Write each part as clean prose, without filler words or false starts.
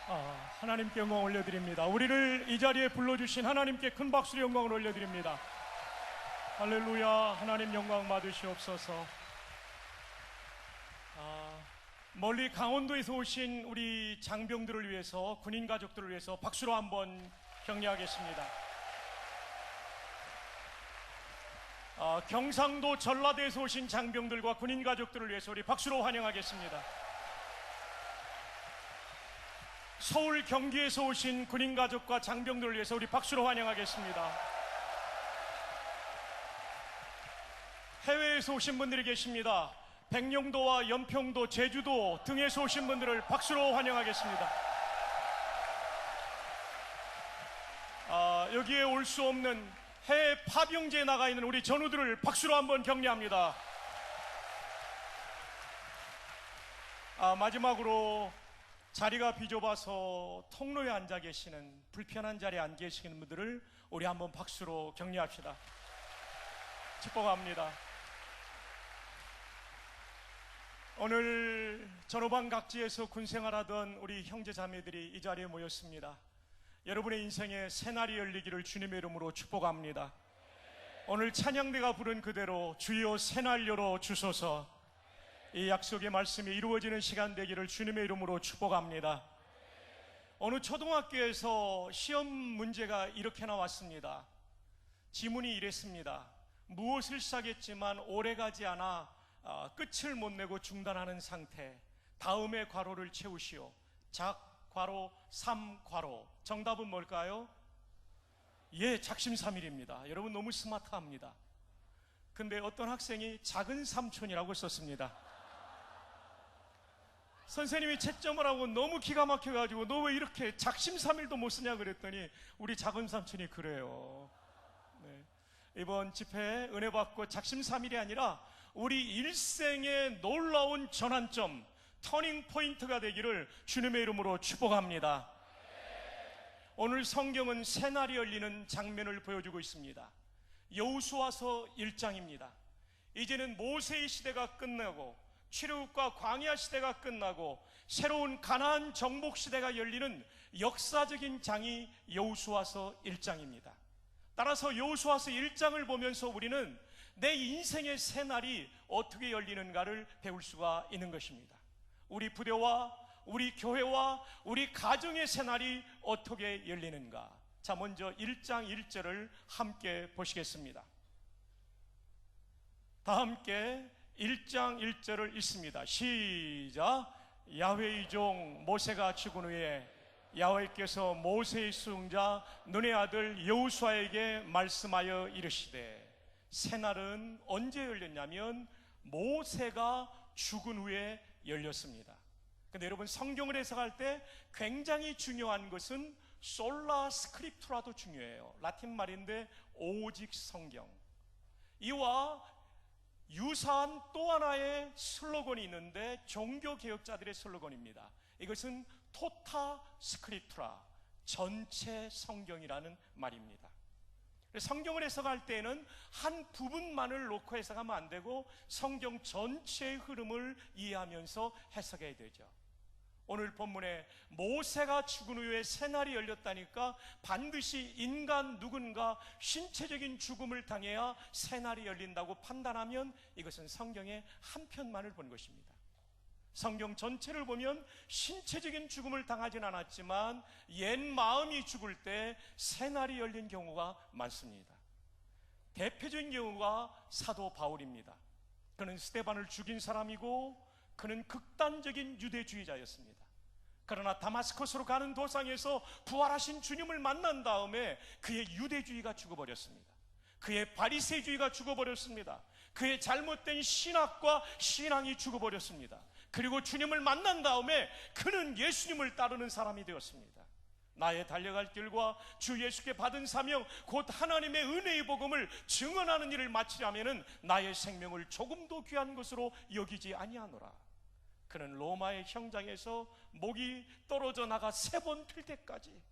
하나님께 영광 올려드립니다. 우리를 이 자리에 불러주신 하나님께 큰 박수로 영광을 올려드립니다. 할렐루야. 하나님 영광 받으시옵소서. 멀리 강원도에서 오신 우리 장병들을 위해서, 군인 가족들을 위해서 박수로 한번 격려하겠습니다. 경상도 전라도에서 오신 장병들과 군인 가족들을 위해서 우리 박수로 환영하겠습니다. 서울 경기에서 오신 군인 가족과 장병들을 위해서 우리 박수로 환영하겠습니다. 해외에서 오신 분들이 계십니다. 백령도와 연평도, 제주도 등에서 오신 분들을 박수로 환영하겠습니다. 여기에 올 수 없는 해외 파병제에 나가 있는 우리 전우들을 박수로 한번 격려합니다. 마지막으로 자리가 비좁아서 통로에 앉아 계시는, 불편한 자리에 앉아 계시는 분들을 우리 한번 박수로 격려합시다. 축복합니다. 오늘 전후방 각지에서 군생활하던 우리 형제 자매들이 이 자리에 모였습니다. 여러분의 인생에 새날이 열리기를 주님의 이름으로 축복합니다. 오늘 찬양대가 부른 그대로 주여 새날 열어 주소서, 이 약속의 말씀이 이루어지는 시간 되기를 주님의 이름으로 축복합니다. 어느 초등학교에서 시험 문제가 이렇게 나왔습니다. 지문이 이랬습니다. 무엇을 시작했지만 오래가지 않아 끝을 못 내고 중단하는 상태. 다음에 괄호를 채우시오. 작괄호 3괄호. 정답은 뭘까요? 예, 작심삼일입니다. 여러분 너무 스마트합니다. 근데 어떤 학생이 작은 삼촌이라고 썼습니다. 선생님이 채점을 하고 너무 기가 막혀가지고 너 왜 이렇게 작심삼일도 못 쓰냐 그랬더니 우리 작은 삼촌이 그래요. 네. 이번 집회에 은혜 받고 작심삼일이 아니라 우리 일생의 놀라운 전환점, 터닝 포인트가 되기를 주님의 이름으로 축복합니다. 오늘 성경은 새날이 열리는 장면을 보여주고 있습니다. 여호수아서 1장입니다. 이제는 모세의 시대가 끝나고 출애굽과 광야 시대가 끝나고 새로운 가나안 정복 시대가 열리는 역사적인 장이 여호수아서 1장입니다. 따라서 여호수아서 1장을 보면서 우리는 내 인생의 새날이 어떻게 열리는가를 배울 수가 있는 것입니다. 우리 부대와 우리 교회와 우리 가정의 새날이 어떻게 열리는가. 자, 먼저 1장 1절을 함께 보시겠습니다. 다 함께 1장 1절을 읽습니다. 시작. 야훼의 종 모세가 죽은 후에 야훼께서 모세의 수종자 눈의 아들 여호수아에게 말씀하여 이르시되, 새날은 언제 열렸냐면 모세가 죽은 후에 열렸습니다. 근데 여러분, 성경을 해석할 때 굉장히 중요한 것은 솔라 스크립투라도 중요해요. 라틴 말인데 오직 성경. 이와 유사한 또 하나의 슬로건이 있는데 종교개혁자들의 슬로건입니다. 이것은 토타 스크립투라, 전체 성경이라는 말입니다. 성경을 해석할 때에는 한 부분만을 놓고 해석하면 안 되고 성경 전체의 흐름을 이해하면서 해석해야 되죠. 오늘 본문에 모세가 죽은 후에 새날이 열렸다니까 반드시 인간 누군가 신체적인 죽음을 당해야 새날이 열린다고 판단하면 이것은 성경의 한 편만을 본 것입니다. 성경 전체를 보면 신체적인 죽음을 당하진 않았지만 옛 마음이 죽을 때 새날이 열린 경우가 많습니다. 대표적인 경우가 사도 바울입니다. 그는 스데반을 죽인 사람이고 그는 극단적인 유대주의자였습니다. 그러나 다마스커스로 가는 도상에서 부활하신 주님을 만난 다음에 그의 유대주의가 죽어버렸습니다. 그의 바리새주의가 죽어버렸습니다. 그의 잘못된 신학과 신앙이 죽어버렸습니다. 그리고 주님을 만난 다음에 그는 예수님을 따르는 사람이 되었습니다. 나의 달려갈 길과 주 예수께 받은 사명, 곧 하나님의 은혜의 복음을 증언하는 일을 마치려면 나의 생명을 조금도 귀한 것으로 여기지 아니하노라. 그는 로마의 형장에서 목이 떨어져 나가 3번 필 때까지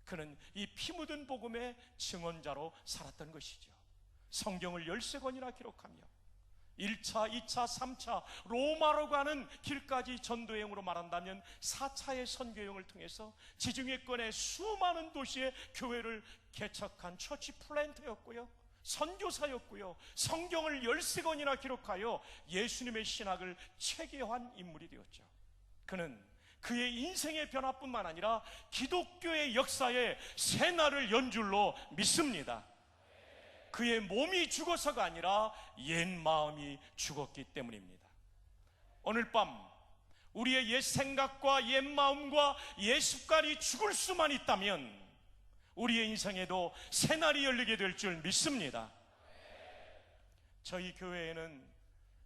그는 이 피 묻은 복음의 증언자로 살았던 것이죠. 성경을 13권이나 기록하며 1차, 2차, 3차 로마로 가는 길까지 전도여행으로 말한다면 4차의 선교여행을 통해서 지중해권의 수많은 도시에 교회를 개척한 처치 플랜터였고요, 선교사였고요, 성경을 13권이나 기록하여 예수님의 신학을 체계화한 인물이 되었죠. 그는 그의 인생의 변화뿐만 아니라 기독교의 역사의 새날을 연줄로 믿습니다. 그의 몸이 죽어서가 아니라 옛 마음이 죽었기 때문입니다. 오늘 밤 우리의 옛 생각과 옛 마음과 옛 습관이 죽을 수만 있다면 우리의 인생에도 새날이 열리게 될 줄 믿습니다. 저희 교회에는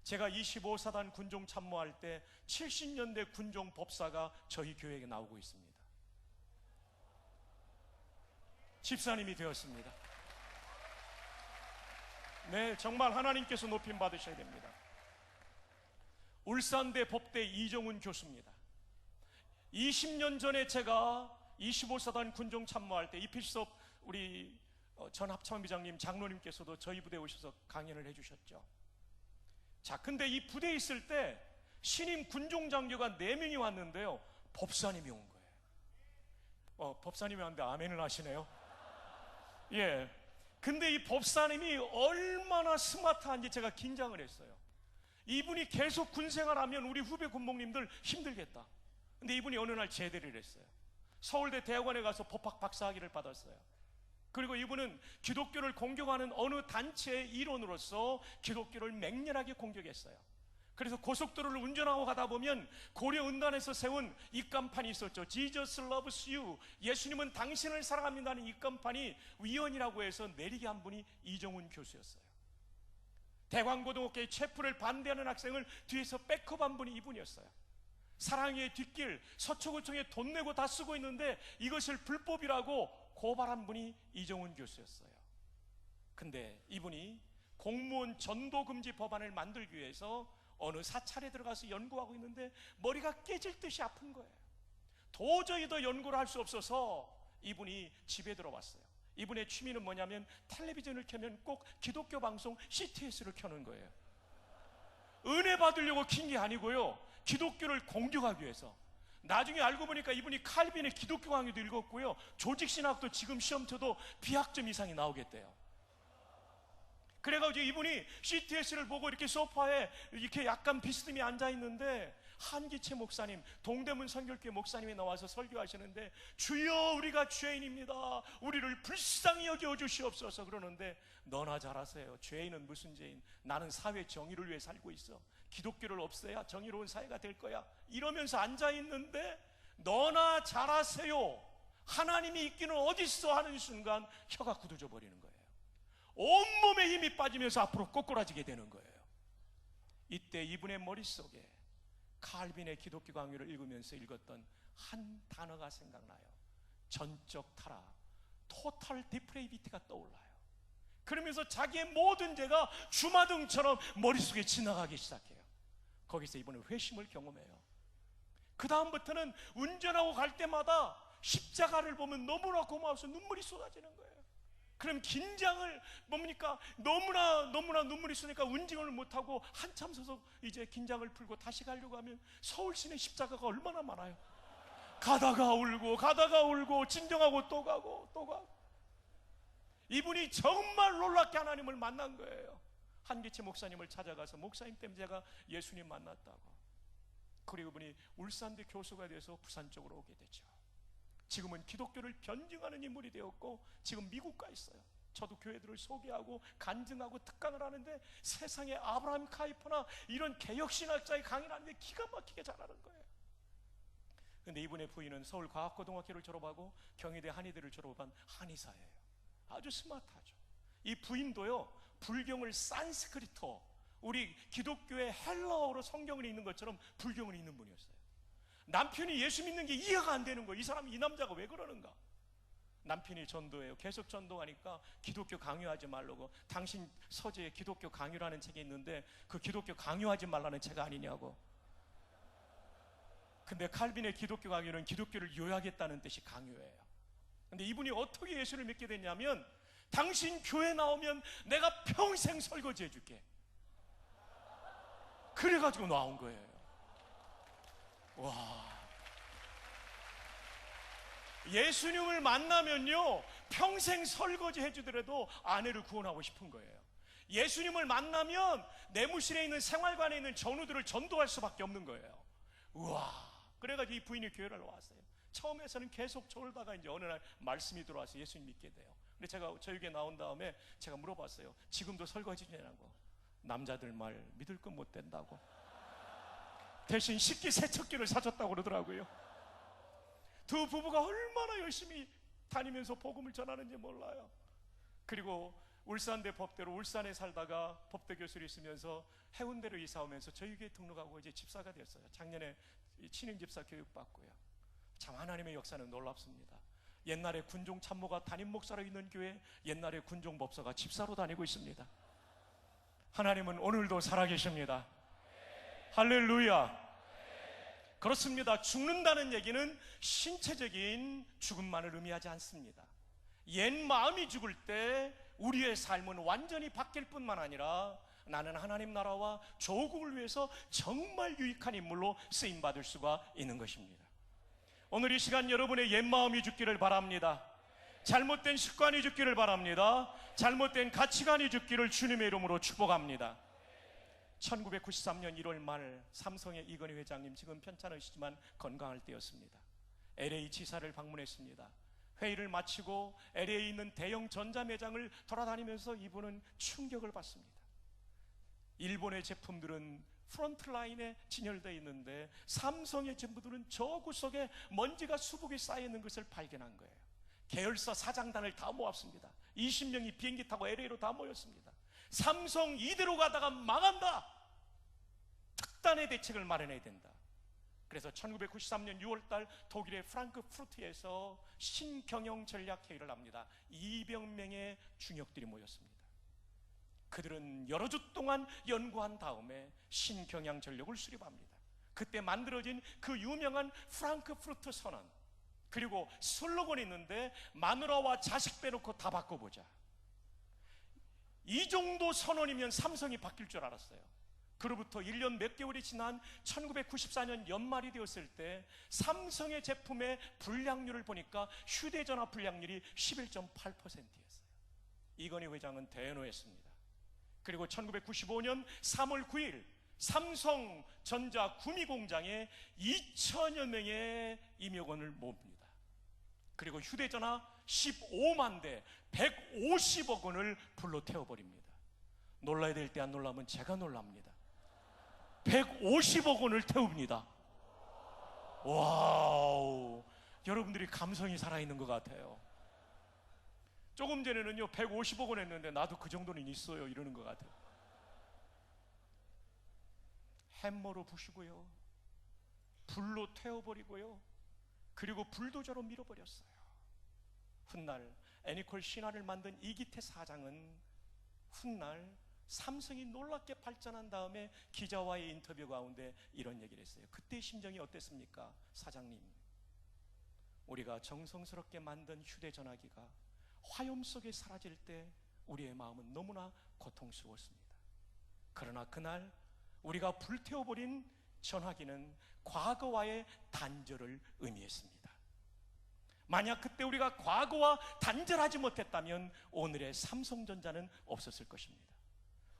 제가 25사단 군종 참모할 때 70년대 군종 법사가 저희 교회에 나오고 있습니다. 집사님이 되었습니다. 네, 정말 하나님께서 높임 받으셔야 됩니다. 울산대 법대 이정훈 교수입니다. 20년 전에 제가 25사단 군종 참모할 때 이필섭 우리 전 합참의장님 장로님께서도 저희 부대에 오셔서 강연을 해주셨죠. 자, 근데 이 부대에 있을 때 신임 군종 장교가 4명이 왔는데요, 법사님이 온 거예요. 법사님이 왔는데 아멘을 하시네요. 예. 근데 이 법사님이 얼마나 스마트한지 제가 긴장을 했어요. 이분이 계속 군생활하면 우리 후배 군복님들 힘들겠다. 근데 이분이 어느 날 제대를 했어요. 서울대 대학원에 가서 법학 박사학위를 받았어요. 그리고 이분은 기독교를 공격하는 어느 단체의 일원으로서 기독교를 맹렬하게 공격했어요. 그래서 고속도로를 운전하고 가다 보면 고려은단에서 세운 입간판이 있었죠. Jesus loves you. 예수님은 당신을 사랑합니다는 입간판이 위원이라고 해서 내리게 한 분이 이정훈 교수였어요. 대광고등학교의 체포를 반대하는 학생을 뒤에서 백업한 분이 이분이었어요. 사랑의 뒷길, 서초구청에 돈 내고 다 쓰고 있는데 이것을 불법이라고 고발한 분이 이정훈 교수였어요. 근데 이분이 공무원 전도금지 법안을 만들기 위해서 어느 사찰에 들어가서 연구하고 있는데 머리가 깨질 듯이 아픈 거예요. 도저히 더 연구를 할 수 없어서 이분이 집에 들어왔어요. 이분의 취미는 뭐냐면 텔레비전을 켜면 꼭 기독교 방송 CTS를 켜는 거예요. 은혜 받으려고 킨 게 아니고요, 기독교를 공격하기 위해서. 나중에 알고 보니까 이분이 칼빈의 기독교 강의도 읽었고요, 조직신학도 지금 시험 쳐도 비학점 이상이 나오겠대요. 그래가지고 이분이 CTS를 보고 이렇게 소파에 이렇게 약간 비스듬히 앉아있는데 한기채 목사님, 동대문 선결교회 목사님이 나와서 설교하시는데 주여 우리가 죄인입니다, 우리를 불쌍히 여겨 주시옵소서 그러는데 너나 잘하세요. 죄인은 무슨 죄인, 나는 사회 정의를 위해 살고 있어, 기독교를 없애야 정의로운 사회가 될 거야 이러면서 앉아있는데 너나 잘하세요, 하나님이 있기는 어딨어 하는 순간 혀가 굳어져 버리는 거예요. 온몸에 힘이 빠지면서 앞으로 꼬꾸라지게 되는 거예요. 이때 이분의 머릿속에 칼빈의 기독교 강의를 읽으면서 읽었던 한 단어가 생각나요. 전적 타락, 토탈 디프레이비티가 떠올라요. 그러면서 자기의 모든 죄가 주마등처럼 머릿속에 지나가기 시작해요. 거기서 이분은 회심을 경험해요. 그 다음부터는 운전하고 갈 때마다 십자가를 보면 너무나 고마워서 눈물이 쏟아지는 거예요. 그럼 긴장을 뭡니까? 너무나 눈물이 쏘니까 운전을 못하고 한참 서서 이제 긴장을 풀고 다시 가려고 하면 서울 시내 십자가가 얼마나 많아요. 가다가 울고 진정하고 또 가고. 이분이 정말 놀랍게 하나님을 만난 거예요. 한기채 목사님을 찾아가서 목사님 때문에 제가 예수님 만났다고. 그리고 이분이 울산대 교수가 돼서 부산 쪽으로 오게 되죠. 지금은 기독교를 변증하는 인물이 되었고 지금 미국 가 있어요. 저도 교회들을 소개하고 간증하고 특강을 하는데 세상에 아브라함 카이퍼나 이런 개혁신학자의 강의를 하는데 기가 막히게 잘하는 거예요. 근데 이분의 부인은 서울과학고등학교를 졸업하고 경희대 한의대를 졸업한 한의사예요. 아주 스마트하죠. 이 부인도요, 불경을 산스크리트어, 우리 기독교의 헬라어로 성경을 읽는 것처럼 불경을 읽는 분이었어요. 남편이 예수 믿는 게 이해가 안 되는 거예요. 이 남자가 왜 그러는가? 남편이 전도해요. 계속 전도하니까 기독교 강요하지 말라고. 당신 서재에 기독교 강요라는 책이 있는데 그 기독교 강요하지 말라는 책 아니냐고. 근데 칼빈의 기독교 강요는 기독교를 요약했다는 뜻이 강요예요. 근데 이분이 어떻게 예수를 믿게 됐냐면 당신 교회 나오면 내가 평생 설거지 해줄게. 그래가지고 나온 거예요. 와. 예수님을 만나면요, 평생 설거지 해주더라도 아내를 구원하고 싶은 거예요. 예수님을 만나면 내무실에 있는 생활관에 있는 전우들을 전도할 수밖에 없는 거예요. 우와. 그래가지고 이 부인이 교회를 왔어요. 처음에서는 계속 졸다가 이제 어느 날 말씀이 들어와서 예수님 믿게 돼요. 근데 제가 저에게 나온 다음에 제가 물어봤어요. 지금도 설거지 주냐고. 남자들 말 믿을 건 못 된다고. 대신 식기세척기를 사줬다고 그러더라고요. 두 부부가 얼마나 열심히 다니면서 복음을 전하는지 몰라요. 그리고 울산대 법대로 울산에 살다가 법대 교수로 있으면서 해운대로 이사 오면서 저희 교회 등록하고 이제 집사가 됐어요. 작년에 친인 집사 교육 받고요. 참 하나님의 역사는 놀랍습니다. 옛날에 군종 참모가 담임 목사로 있는 교회, 옛날에 군종 법사가 집사로 다니고 있습니다. 하나님은 오늘도 살아계십니다. 할렐루야. 그렇습니다. 죽는다는 얘기는 신체적인 죽음만을 의미하지 않습니다. 옛 마음이 죽을 때 우리의 삶은 완전히 바뀔 뿐만 아니라 나는 하나님 나라와 조국을 위해서 정말 유익한 인물로 쓰임받을 수가 있는 것입니다. 오늘 이 시간 여러분의 옛 마음이 죽기를 바랍니다. 잘못된 습관이 죽기를 바랍니다. 잘못된 가치관이 죽기를 주님의 이름으로 축복합니다. 1993년 1월 말 삼성의 이건희 회장님, 지금 편찮으시지만 건강할 때였습니다. LA 지사를 방문했습니다. 회의를 마치고 LA에 있는 대형 전자매장을 돌아다니면서 이분은 충격을 받습니다. 일본의 제품들은 프론트라인에 진열되어 있는데 삼성의 제품들은 저 구석에 먼지가 수북이 쌓여 있는 것을 발견한 거예요. 계열사 사장단을 다 모았습니다. 20명이 비행기 타고 LA로 다 모였습니다. 삼성 이대로 가다가 망한다. 특단의 대책을 마련해야 된다. 그래서 1993년 6월달 독일의 프랑크푸르트에서 신경영 전략회의를 합니다. 200명의 중역들이 모였습니다. 그들은 여러 주 동안 연구한 다음에 신경영 전략을 수립합니다. 그때 만들어진 그 유명한 프랑크푸르트 선언, 그리고 슬로건이 있는데 마누라와 자식 빼놓고 다 바꿔보자. 이 정도 선언이면 삼성이 바뀔 줄 알았어요. 그로부터 1년 몇 개월이 지난 1994년 연말이 되었을 때 삼성의 제품의 불량률을 보니까 휴대전화 불량률이 11.8%였어요. 이건희 회장은 대노했습니다. 그리고 1995년 3월 9일 삼성전자 구미공장에 2천여 명의 임직원을 모읍니다. 그리고 휴대전화 15만 대 150억 원을 불로 태워버립니다. 놀라야 될 때 안 놀라면 제가 놀랍니다. 150억 원을 태웁니다. 와우, 여러분들이 감성이 살아있는 것 같아요. 조금 전에는요 150억 원 했는데 나도 그 정도는 있어요 이러는 것 같아요. 햄머로 부시고요, 불로 태워버리고요, 그리고 불도저로 밀어버렸어요. 훗날 애니콜 신화를 만든 이기태 사장은 훗날 삼성이 놀랍게 발전한 다음에 기자와의 인터뷰 가운데 이런 얘기를 했어요. 그때 심정이 어땠습니까? 사장님, 우리가 정성스럽게 만든 휴대전화기가 화염 속에 사라질 때 우리의 마음은 너무나 고통스러웠습니다. 그러나 그날 우리가 불태워버린 전화기는 과거와의 단절을 의미했습니다. 만약 그때 우리가 과거와 단절하지 못했다면 오늘의 삼성전자는 없었을 것입니다.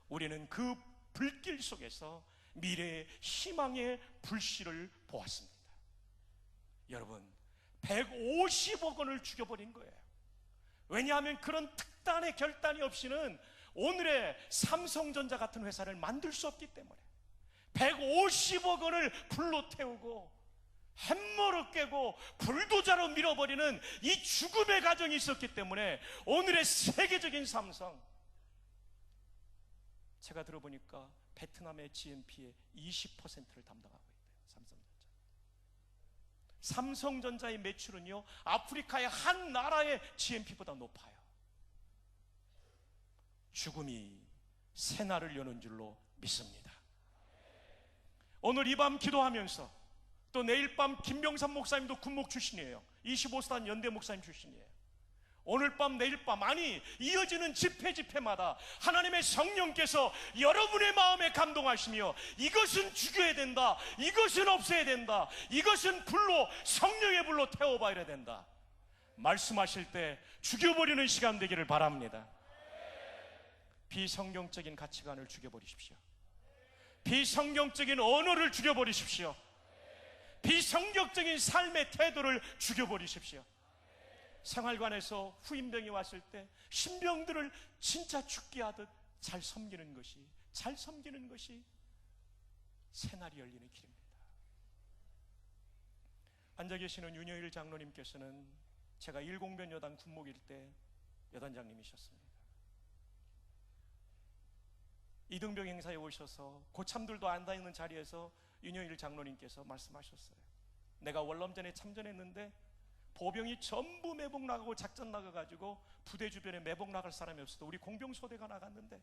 우리는 그 불길 속에서 미래의 희망의 불씨를 보았습니다. 여러분, 150억 원을 죽여버린 거예요. 왜냐하면 그런 특단의 결단이 없이는 오늘의 삼성전자 같은 회사를 만들 수 없기 때문에 150억 원을 불로 태우고 햄머로 깨고 불도저로 밀어버리는 이 죽음의 과정이 있었기 때문에 오늘의 세계적인 삼성, 제가 들어보니까 베트남의 GNP의 20%를 담당하고 있대요. 삼성전자의 매출은요 아프리카의 한 나라의 GNP보다 높아요. 죽음이 새날을 여는 줄로 믿습니다. 오늘 이 밤 기도하면서 또 내일 밤 김병삼 목사님도 군목 출신이에요. 25사단 연대 목사님 출신이에요. 오늘 밤 내일 밤, 아니 이어지는 집회마다 하나님의 성령께서 여러분의 마음에 감동하시며 이것은 죽여야 된다, 이것은 없애야 된다, 이것은 불로, 성령의 불로 태워봐야 된다 말씀하실 때 죽여버리는 시간 되기를 바랍니다. 비성경적인 가치관을 죽여버리십시오. 비성경적인 언어를 죽여버리십시오. 비성경적인 삶의 태도를 죽여버리십시오. 생활관에서 후임병이 왔을 때 신병들을 진짜 죽게 하듯 잘 섬기는 것이 새날이 열리는 길입니다. 앉아 계시는 윤여일 장로님께서는 제가 일공변 여단 군목일 때 여단장님이셨습니다. 이등병 행사에 오셔서 고참들도 앉아 있는 자리에서 윤여일 장로님께서 말씀하셨어요. 내가 월남전에 참전했는데 보병이 전부 매복 나가고 작전 나가가지고 부대 주변에 매복 나갈 사람이 없어도 우리 공병소대가 나갔는데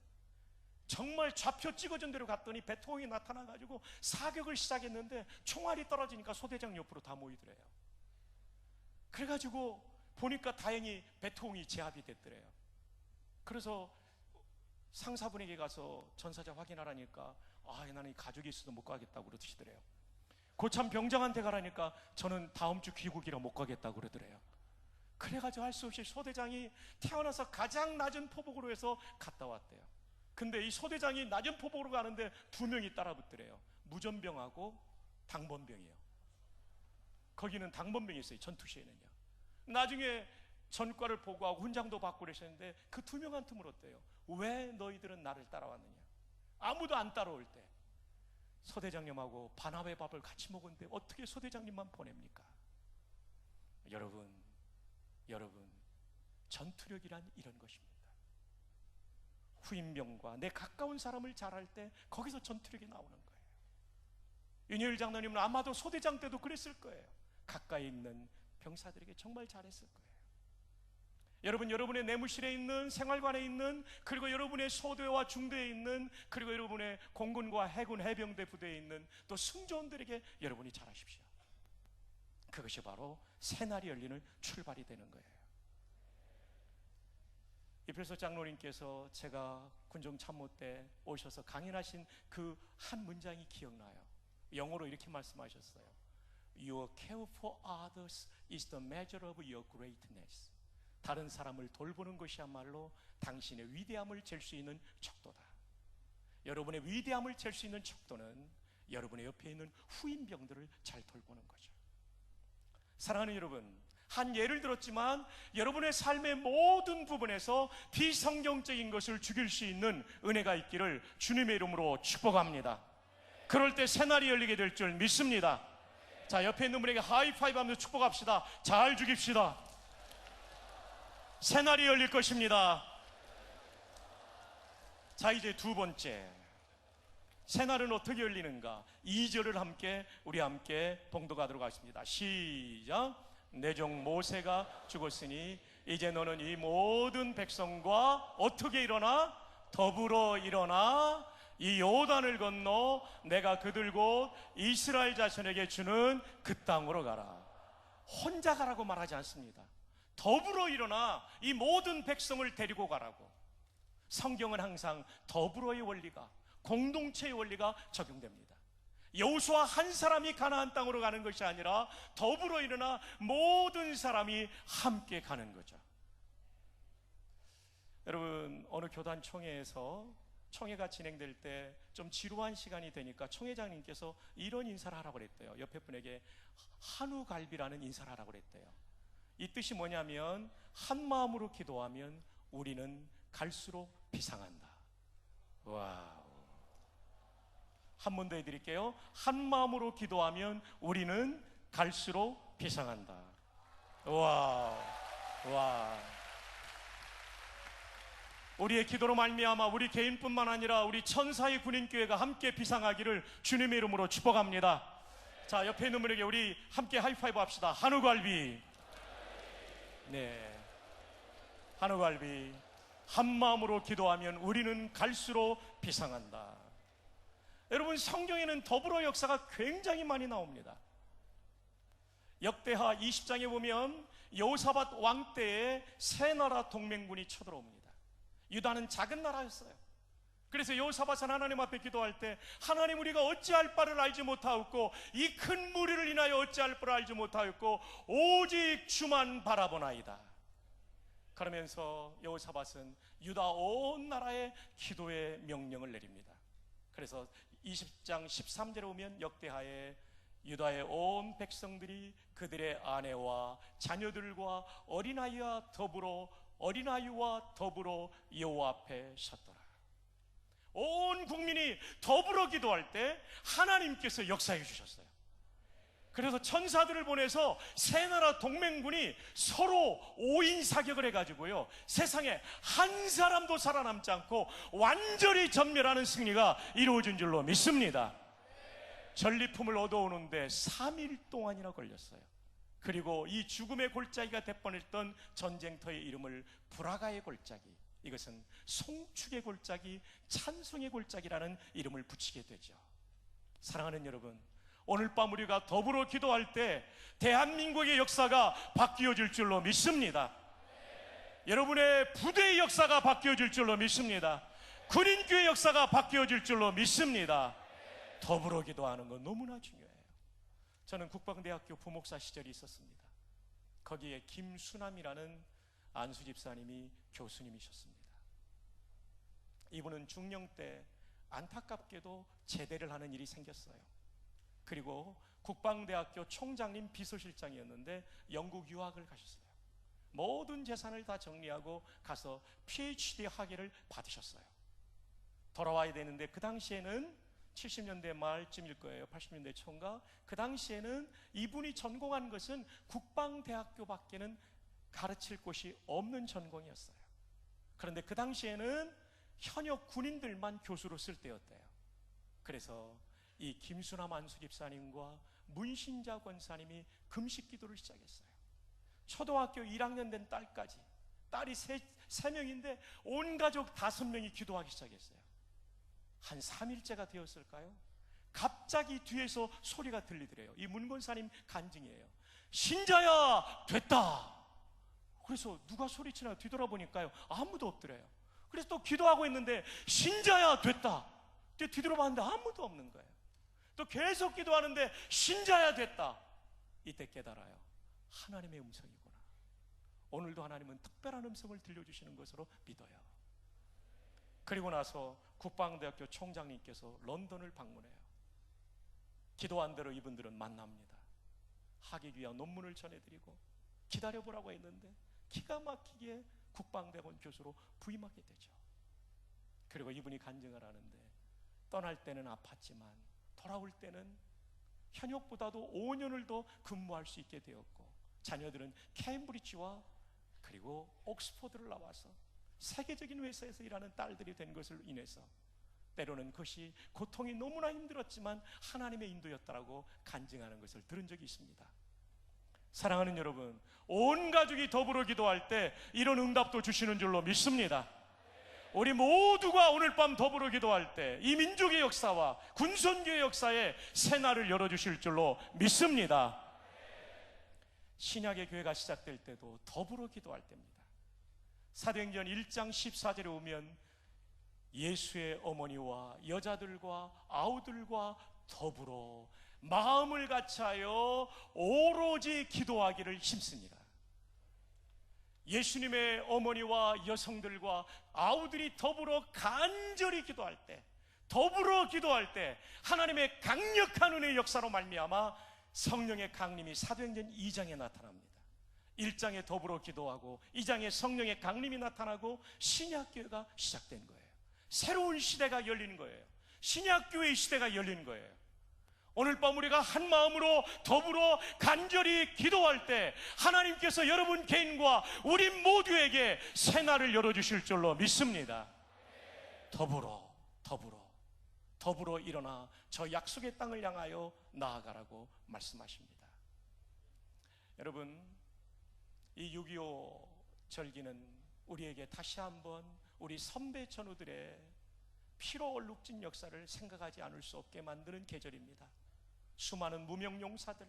정말 좌표 찍어준 대로 갔더니 배통이 나타나가지고 사격을 시작했는데 총알이 떨어지니까 소대장 옆으로 다 모이더래요. 그래가지고 보니까 다행히 배통이 제압이 됐더래요. 그래서 상사분에게 가서 전사자 확인하라니까 나는 가족이 있어도 못 가겠다고 그러시더래요. 고참 병장한테 가라니까 저는 다음 주 귀국이라 못 가겠다고 그러더래요. 그래가지고 할 수 없이 소대장이 태어나서 가장 낮은 포복으로 해서 갔다 왔대요. 근데 이 소대장이 낮은 포복으로 가는데 두 명이 따라붙더래요. 무전병하고 당번병이요. 거기는 당번병이 있어요, 전투시에는요. 나중에 전과를 보고하고 훈장도 받고 그러셨는데 그 두 명한테 물었대요. 왜 너희들은 나를 따라왔느냐? 아무도 안 따라올 때 소대장님하고 반합의 밥을 같이 먹었는데 어떻게 소대장님만 보냅니까? 여러분, 전투력이란 이런 것입니다. 후임병과 내 가까운 사람을 잘할 때 거기서 전투력이 나오는 거예요. 윤여일 장로님은 아마도 소대장 때도 그랬을 거예요. 가까이 있는 병사들에게 정말 잘했을 거예요. 여러분, 여러분의 내무실에 있는, 생활관에 있는, 그리고 여러분의 소대와 중대에 있는, 그리고 여러분의 공군과 해군, 해병대 부대에 있는 또 승조원들에게 여러분이 잘하십시오. 그것이 바로 새날이 열리는 출발이 되는 거예요. 이필서 장로님께서 제가 군종 참모 때 오셔서 강연하신 그 한 문장이 기억나요. 영어로 이렇게 말씀하셨어요. Your care for others is the measure of your greatness. 다른 사람을 돌보는 것이야말로 당신의 위대함을 잴 수 있는 척도다. 여러분의 위대함을 잴 수 있는 척도는 여러분의 옆에 있는 후임병들을 잘 돌보는 거죠. 사랑하는 여러분, 한 예를 들었지만 여러분의 삶의 모든 부분에서 비성경적인 것을 죽일 수 있는 은혜가 있기를 주님의 이름으로 축복합니다. 그럴 때 새날이 열리게 될 줄 믿습니다. 자, 옆에 있는 분에게 하이파이브 하면서 축복합시다. 잘 죽입시다. 새날이 열릴 것입니다. 자, 이제 두 번째, 새날은 어떻게 열리는가? 2절을 우리 함께 봉독하도록 하겠습니다. 시작. 내 종 모세가 죽었으니 이제 너는 이 모든 백성과 어떻게 일어나? 더불어 일어나 이 요단을 건너 내가 그들 곧 이스라엘 자손에게 주는 그 땅으로 가라. 혼자 가라고 말하지 않습니다. 더불어 일어나 이 모든 백성을 데리고 가라고. 성경은 항상 더불어의 원리가, 공동체의 원리가 적용됩니다. 여호수아 한 사람이 가나안 땅으로 가는 것이 아니라 더불어 일어나 모든 사람이 함께 가는 거죠. 여러분, 어느 교단 총회에서 총회가 진행될 때 좀 지루한 시간이 되니까 총회장님께서 이런 인사를 하라고 그랬대요. 옆에 분에게 한우갈비라는 인사를 하라고 그랬대요. 이 뜻이 뭐냐면 한 마음으로 기도하면 우리는 갈수록 비상한다. 와우. 한 번 더 해드릴게요. 한 마음으로 기도하면 우리는 갈수록 비상한다. 와우. 와. 우리의 기도로 말미암아 우리 개인뿐만 아니라 우리 천사의 군인교회가 함께 비상하기를 주님의 이름으로 축복합니다. 자, 옆에 있는 분에게 우리 함께 하이파이브 합시다. 한우갈비. 네, 한우갈비. 한 마음으로 기도하면 우리는 갈수록 비상한다. 여러분, 성경에는 더불어 역사가 굉장히 많이 나옵니다. 역대하 20장에 보면 여호사밧 왕 때에 세 나라 동맹군이 쳐들어옵니다. 유다는 작은 나라였어요. 그래서 여호사밧은 하나님 앞에 기도할 때, 하나님, 우리가 어찌할 바를 알지 못하였고 이 큰 무리를 인하여 어찌할 바를 알지 못하였고 오직 주만 바라보나이다. 그러면서 여호사밧은 유다 온 나라에 기도의 명령을 내립니다. 그래서 20장 13절에 오면 역대하에 유다의 온 백성들이 그들의 아내와 자녀들과 어린아이와 더불어 여호와 앞에 섰더라. 온 국민이 더불어 기도할 때 하나님께서 역사해 주셨어요. 그래서 천사들을 보내서 세 나라 동맹군이 서로 오인 사격을 해가지고요, 세상에 한 사람도 살아남지 않고 완전히 전멸하는 승리가 이루어진 줄로 믿습니다. 전리품을 얻어오는데 3일 동안이나 걸렸어요. 그리고 이 죽음의 골짜기가 될 뻔했던 전쟁터의 이름을 브라가의 골짜기, 이것은 송축의 골짜기, 찬송의 골짜기라는 이름을 붙이게 되죠. 사랑하는 여러분, 오늘 밤 우리가 더불어 기도할 때 대한민국의 역사가 바뀌어질 줄로 믿습니다. 여러분의 부대의 역사가 바뀌어질 줄로 믿습니다. 군인교의 역사가 바뀌어질 줄로 믿습니다. 더불어 기도하는 건 너무나 중요해요. 저는 국방대학교 부목사 시절이 있었습니다. 거기에 김수남이라는 안수 집사님이 교수님이셨습니다. 이분은 중령 때 안타깝게도 제대를 하는 일이 생겼어요. 그리고 국방대학교 총장님 비서실장이었는데 영국 유학을 가셨어요. 모든 재산을 다 정리하고 가서 PhD 학위를 받으셨어요. 돌아와야 되는데 그 당시에는 70년대 말쯤일 거예요. 80년대 초인가? 그 당시에는 이분이 전공한 것은 국방대학교밖에는 가르칠 곳이 없는 전공이었어요. 그런데 그 당시에는 현역 군인들만 교수로 쓸 때였대요. 그래서 이 김수남 안수 집사님과 문신자 권사님이 금식 기도를 시작했어요. 초등학교 1학년 된 딸까지, 딸이 세 명인데 온 가족 5명이 기도하기 시작했어요. 한 3일째가 되었을까요? 갑자기 뒤에서 소리가 들리더래요. 이 문권사님 간증이에요. 신자야 됐다. 그래서 누가 소리치나 뒤돌아보니까요, 아무도 없더래요. 그래서 또 기도하고 있는데 신자야 됐다. 뒤돌아봤는데 아무도 없는 거예요. 또 계속 기도하는데 신자야 됐다. 이때 깨달아요. 하나님의 음성이구나. 오늘도 하나님은 특별한 음성을 들려주시는 것으로 믿어요. 그리고 나서 국방대학교 총장님께서 런던을 방문해요. 기도한 대로 이분들은 만납니다. 하기 위한 논문을 전해드리고 기다려보라고 했는데 기가 막히게 국방대학원 교수로 부임하게 되죠. 그리고 이분이 간증을 하는데, 떠날 때는 아팠지만 돌아올 때는 현역보다도 5년을 더 근무할 수 있게 되었고, 자녀들은 케임브리지와 그리고 옥스퍼드를 나와서 세계적인 회사에서 일하는 딸들이 된 것을 인해서 때로는 그것이 고통이 너무나 힘들었지만 하나님의 인도였다라고 간증하는 것을 들은 적이 있습니다. 사랑하는 여러분, 온 가족이 더불어 기도할 때 이런 응답도 주시는 줄로 믿습니다. 우리 모두가 오늘 밤 더불어 기도할 때 이 민족의 역사와 군선교의 역사에 새날을 열어주실 줄로 믿습니다. 신약의 교회가 시작될 때도 더불어 기도할 때입니다. 사도행전 1장 14절에 오면 예수의 어머니와 여자들과 아우들과 더불어 마음을 같이하여 오로지 기도하기를 힘씁니다. 예수님의 어머니와 여성들과 아우들이 더불어 간절히 기도할 때, 더불어 기도할 때 하나님의 강력한 은혜의 역사로 말미암아 성령의 강림이 사도행전 2장에 나타납니다. 1장에 더불어 기도하고 2장에 성령의 강림이 나타나고 신약교회가 시작된 거예요. 새로운 시대가 열리는 거예요. 신약교회의 시대가 열리는 거예요. 오늘 밤 우리가 한 마음으로 더불어 간절히 기도할 때 하나님께서 여러분 개인과 우리 모두에게 새날을 열어주실 줄로 믿습니다. 더불어 일어나 저 약속의 땅을 향하여 나아가라고 말씀하십니다. 여러분, 이 6.25 절기는 우리에게 다시 한번 우리 선배 전우들의 피로 얼룩진 역사를 생각하지 않을 수 없게 만드는 계절입니다. 수많은 무명 용사들,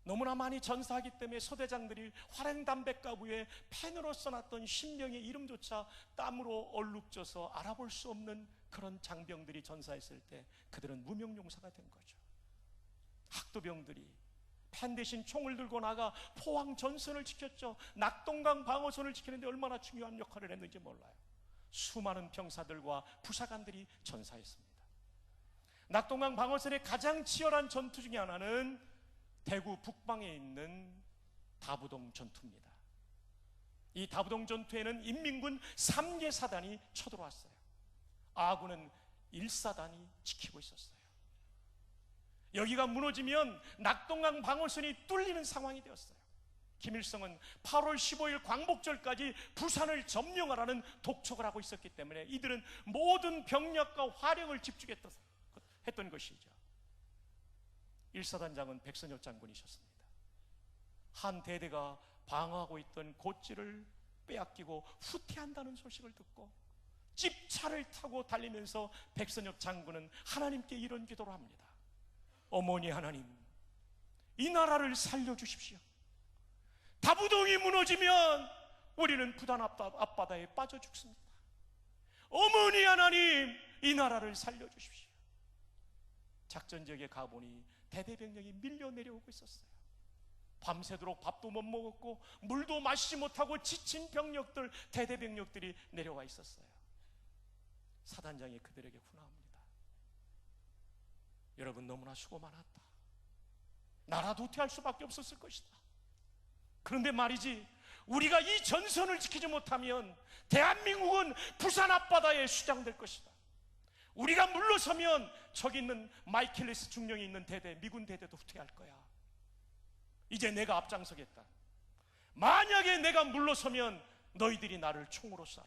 너무나 많이 전사하기 때문에 소대장들이 활행담백갑 위에 펜으로 써놨던 신명의 이름조차 땀으로 얼룩져서 알아볼 수 없는 그런 장병들이 전사했을 때 그들은 무명용사가 된 거죠. 학도병들이 펜 대신 총을 들고 나가 포항 전선을 지켰죠. 낙동강 방어선을 지키는데 얼마나 중요한 역할을 했는지 몰라요. 수많은 병사들과 부사관들이 전사했습니다. 낙동강 방어선의 가장 치열한 전투 중에 하나는 대구 북방에 있는 다부동 전투입니다. 이 다부동 전투에는 인민군 3개 사단이 쳐들어왔어요. 아군은 1사단이 지키고 있었어요. 여기가 무너지면 낙동강 방어선이 뚫리는 상황이 되었어요. 김일성은 8월 15일 광복절까지 부산을 점령하라는 독촉을 하고 있었기 때문에 이들은 모든 병력과 화력을 집중했던 것이죠. 1사단장은 백선엽 장군이셨습니다. 한 대대가 방어하고 있던 고지를 빼앗기고 후퇴한다는 소식을 듣고 집차를 타고 달리면서 백선엽 장군은 하나님께 이런 기도를 합니다. 어머니 하나님, 이 나라를 살려주십시오. 다부동이 무너지면 우리는 부산 앞바다에 빠져 죽습니다. 어머니 하나님, 이 나라를 살려주십시오. 작전 지역에 가보니 대대병력이 밀려 내려오고 있었어요. 밤새도록 밥도 못 먹었고 물도 마시지 못하고 지친 병력들, 대대병력들이 내려와 있었어요. 사단장이 그들에게 훈화합니다. 여러분, 너무나 수고 많았다. 나라도 후퇴할 수밖에 없었을 것이다. 그런데 말이지, 우리가 이 전선을 지키지 못하면 대한민국은 부산 앞바다에 수장될 것이다. 우리가 물러서면 저기 있는 마이켈리스 중령이 있는 대대, 미군 대대도 후퇴할 거야. 이제 내가 앞장서겠다. 만약에 내가 물러서면 너희들이 나를 총으로 쏴라.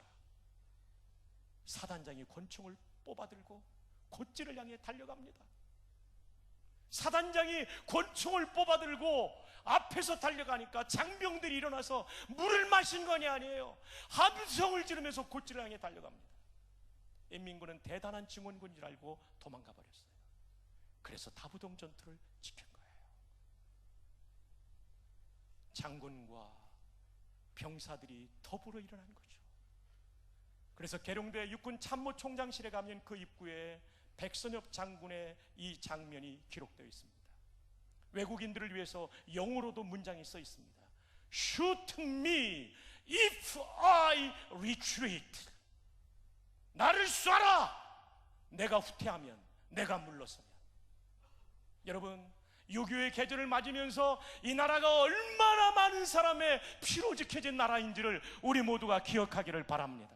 사단장이 권총을 뽑아들고 고지를 향해 달려갑니다. 사단장이 권총을 뽑아들고 앞에서 달려가니까 장병들이 일어나서 물을 마신 거니 아니에요. 함성을 지르면서 고지를 향해 달려갑니다. 인민군은 대단한 증원군인 줄 알고 도망가 버렸어요. 그래서 다부동 전투를 지킨 거예요. 장군과 병사들이 더불어 일어난 거죠. 그래서 계룡대 육군 참모총장실에 가면 그 입구에 백선엽 장군의 이 장면이 기록되어 있습니다. 외국인들을 위해서 영어로도 문장이 써 있습니다. Shoot me if I retreat. 나를 쏴라! 내가 후퇴하면, 내가 물러서면. 여러분, 6.25의 개전을 맞으면서 이 나라가 얼마나 많은 사람의 피로 지켜진 나라인지를 우리 모두가 기억하기를 바랍니다.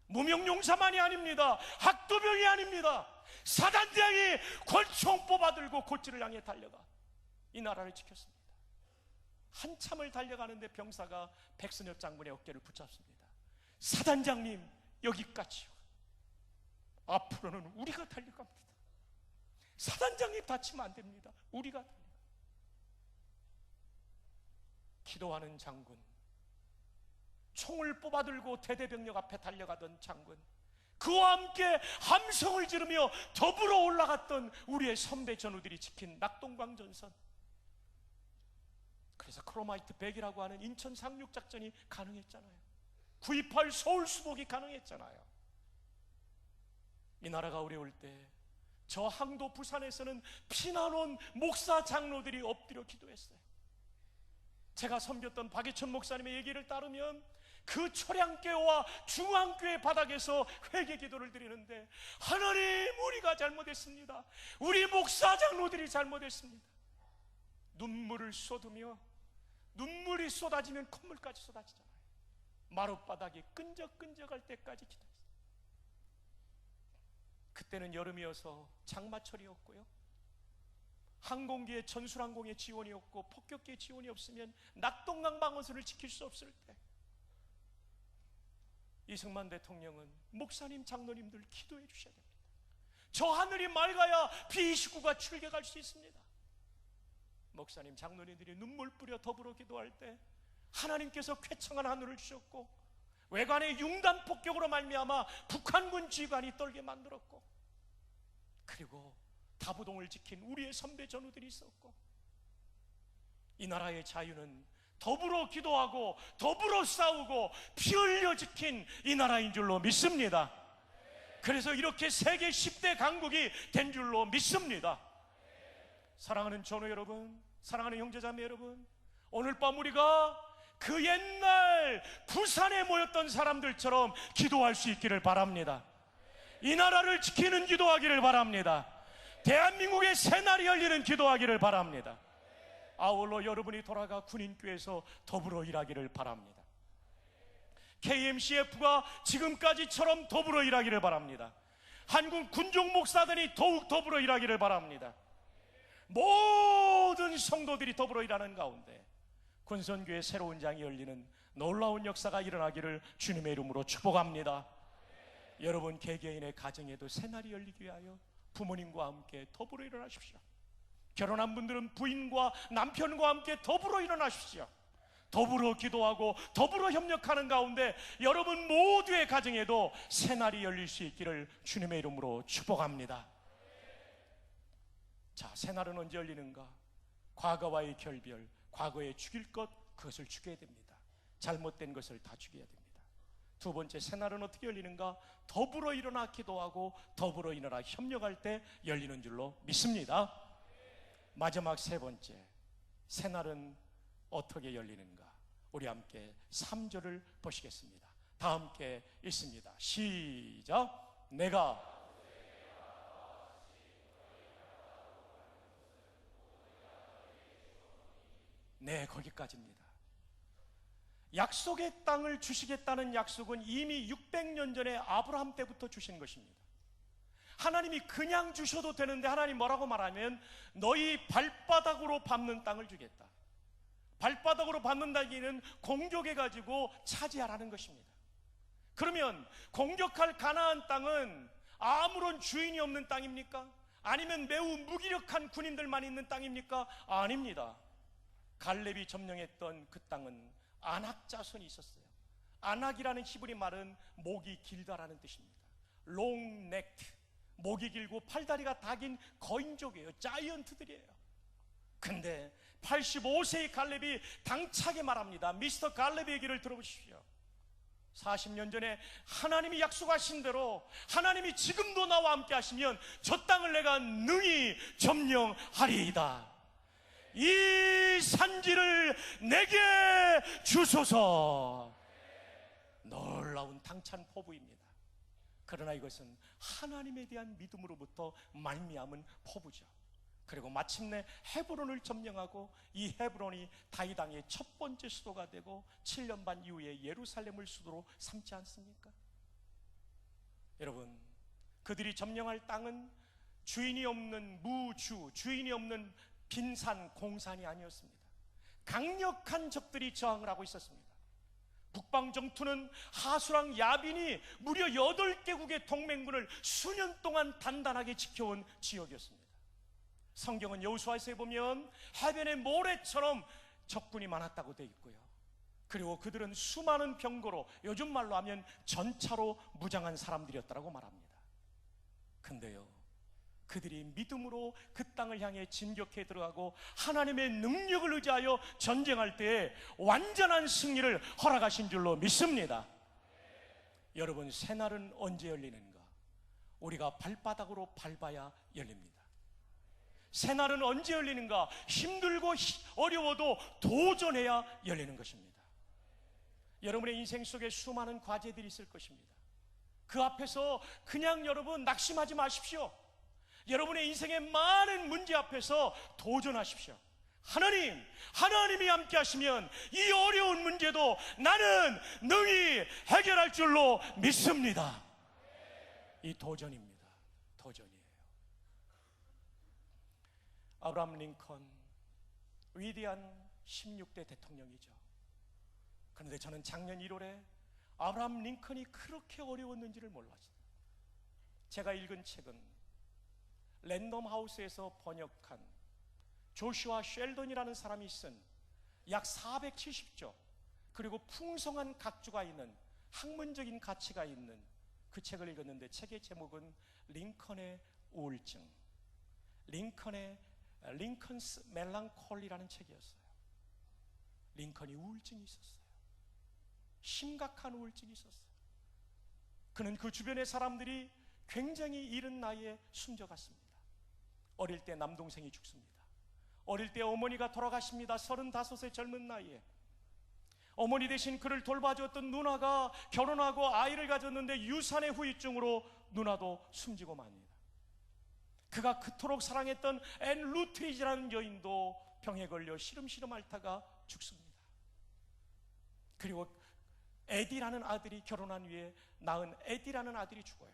무명용사만이 아닙니다. 학도병이 아닙니다. 사단장이 권총 뽑아들고 고지를 향해 달려가 이 나라를 지켰습니다. 한참을 달려가는데 병사가 백선엽 장군의 어깨를 붙잡습니다. 사단장님, 여기까지요. 앞으로는 우리가 달려갑니다. 사단장님 다치면 안 됩니다. 우리가 달려갑니다. 기도하는 장군, 총을 뽑아들고 대대병력 앞에 달려가던 장군, 그와 함께 함성을 지르며 더불어 올라갔던 우리의 선배 전우들이 지킨 낙동강 전선. 그래서 크로마이트 100이라고 하는 인천 상륙작전이 가능했잖아요. 9.28 서울 수복이 가능했잖아요. 이 나라가 어려울 때 저 항도 부산에서는 피난 온 목사 장로들이 엎드려 기도했어요. 제가 섬겼던 박예천 목사님의 얘기를 따르면 그 초량교와 중앙교회 바닥에서 회개 기도를 드리는데, 하나님, 우리가 잘못했습니다. 우리 목사 장로들이 잘못했습니다. 눈물을 쏟으며 눈물이 쏟아지면 콧물까지 쏟아지잖아요. 마룻바닥이 끈적끈적할 때까지 기도했어요. 그때는 여름이어서 장마철이었고요, 항공기에 전술항공의 지원이 없고 폭격기의 지원이 없으면 낙동강 방어선을 지킬 수 없을 때 이승만 대통령은 목사님, 장로님들 기도해 주셔야 됩니다. 저 하늘이 맑아야 B-29가 출격할 수 있습니다. 목사님, 장로님들이 눈물 뿌려 더불어 기도할 때 하나님께서 쾌청한 하늘을 주셨고 외관의 융단 폭격으로 말미암아 북한군 지휘관이 떨게 만들었고, 그리고 다부동을 지킨 우리의 선배 전우들이 있었고, 이 나라의 자유는 더불어 기도하고 더불어 싸우고 피 흘려 지킨 이 나라인 줄로 믿습니다. 그래서 이렇게 세계 10대 강국이 된 줄로 믿습니다. 사랑하는 전우 여러분, 사랑하는 형제자매 여러분, 오늘 밤 우리가 그 옛날 부산에 모였던 사람들처럼 기도할 수 있기를 바랍니다. 이 나라를 지키는 기도하기를 바랍니다. 대한민국의 새날이 열리는 기도하기를 바랍니다. 아울러 여러분이 돌아가 군인교회에서 더불어 일하기를 바랍니다. KMCF가 지금까지처럼 더불어 일하기를 바랍니다. 한국 군종 목사들이 더욱 더불어 일하기를 바랍니다. 모든 성도들이 더불어 일하는 가운데 군선교회 새로운 장이 열리는 놀라운 역사가 일어나기를 주님의 이름으로 축복합니다. 여러분 개개인의 가정에도 새날이 열리기 위하여 부모님과 함께 더불어 일어나십시오. 결혼한 분들은 부인과 남편과 함께 더불어 일어나십시오. 더불어 기도하고 더불어 협력하는 가운데 여러분 모두의 가정에도 새날이 열릴 수 있기를 주님의 이름으로 축복합니다. 자, 새날은 언제 열리는가? 과거와의 결별, 과거에 죽일 것, 그것을 죽여야 됩니다. 잘못된 것을 다 죽여야 됩니다. 두 번째, 새날은 어떻게 열리는가? 더불어 일어나 기도하고 더불어 일어나 협력할 때 열리는 줄로 믿습니다. 마지막 세 번째, 새날은 어떻게 열리는가? 우리 함께 3절을 보시겠습니다. 다 함께 읽습니다. 시작. 내가 네, 거기까지입니다. 약속의 땅을 주시겠다는 약속은 이미 600년 전에 아브라함 때부터 주신 것입니다. 하나님이 그냥 주셔도 되는데 하나님 뭐라고 말하면 너희 발바닥으로 밟는 땅을 주겠다. 발바닥으로 밟는다기는 공격해가지고 차지하라는 것입니다. 그러면 공격할 가나안 땅은 아무런 주인이 없는 땅입니까? 아니면 매우 무기력한 군인들만 있는 땅입니까? 아닙니다. 갈렙이 점령했던 그 땅은 아낙 자손이 있었어요. 아낙이라는 히브리 말은 목이 길다라는 뜻입니다. long necked, 목이 길고 팔다리가 다 긴 거인족이에요. 자이언트들이에요. 근데 85세의 갈렙이 당차게 말합니다. 미스터 갈렙의 얘기를 들어보십시오. 40년 전에 하나님이 약속하신 대로 하나님이 지금도 나와 함께 하시면 저 땅을 내가 능히 점령하리이다. 이 산지를 내게 주소서. 놀라운 당찬 포부입니다. 그러나 이것은 하나님에 대한 믿음으로부터 말미암은 포부죠. 그리고 마침내 헤브론을 점령하고 이 헤브론이 다윗 왕의 첫 번째 수도가 되고 7년 반 이후에 예루살렘을 수도로 삼지 않습니까? 여러분, 그들이 점령할 땅은 주인이 없는 무주, 주인이 없는 빈산, 공산이 아니었습니다. 강력한 적들이 저항을 하고 있었습니다. 북방정투는 하수랑 야빈이 무려 8개국의 동맹군을 수년 동안 단단하게 지켜온 지역이었습니다. 성경은 여호수아서에 보면 해변의 모래처럼 적군이 많았다고 되어 있고요. 그리고 그들은 수많은 병거로, 요즘 말로 하면 전차로 무장한 사람들이었다고 말합니다. 근데요, 그들이 믿음으로 그 땅을 향해 진격해 들어가고 하나님의 능력을 의지하여 전쟁할 때에 완전한 승리를 허락하신 줄로 믿습니다. 여러분, 새날은 언제 열리는가? 우리가 발바닥으로 밟아야 열립니다. 새날은 언제 열리는가? 힘들고 어려워도 도전해야 열리는 것입니다. 여러분의 인생 속에 수많은 과제들이 있을 것입니다. 그 앞에서 그냥 여러분 낙심하지 마십시오. 여러분의 인생의 많은 문제 앞에서 도전하십시오. 하나님이 함께 하시면 이 어려운 문제도 나는 능히 해결할 줄로 믿습니다. 이 도전입니다. 도전이에요. 아브라함 링컨, 위대한 16대 대통령이죠. 그런데 저는 작년 1월에 아브라함 링컨이 그렇게 어려웠는지를 몰랐어요. 제가 읽은 책은 랜덤 하우스에서 번역한 조슈아 쉘던이라는 사람이 쓴 약 470조 그리고 풍성한 각주가 있는 학문적인 가치가 있는 그 책을 읽었는데 책의 제목은 링컨의 우울증, 링컨스 멜랑콜리라는 책이었어요. 링컨이 우울증이 있었어요. 심각한 우울증이 있었어요. 그는 그 주변의 사람들이 굉장히 이른 나이에 숨져갔습니다. 어릴 때 남동생이 죽습니다. 어릴 때 어머니가 돌아가십니다. 35의 젊은 나이에. 어머니 대신 그를 돌봐주었던 누나가 결혼하고 아이를 가졌는데 유산의 후유증으로 누나도 숨지고 맙니다. 그가 그토록 사랑했던 앤 루트리지라는 여인도 병에 걸려 시름시름 앓다가 죽습니다. 그리고 에디라는 아들이 결혼한 후에 낳은 에디라는 아들이 죽어요.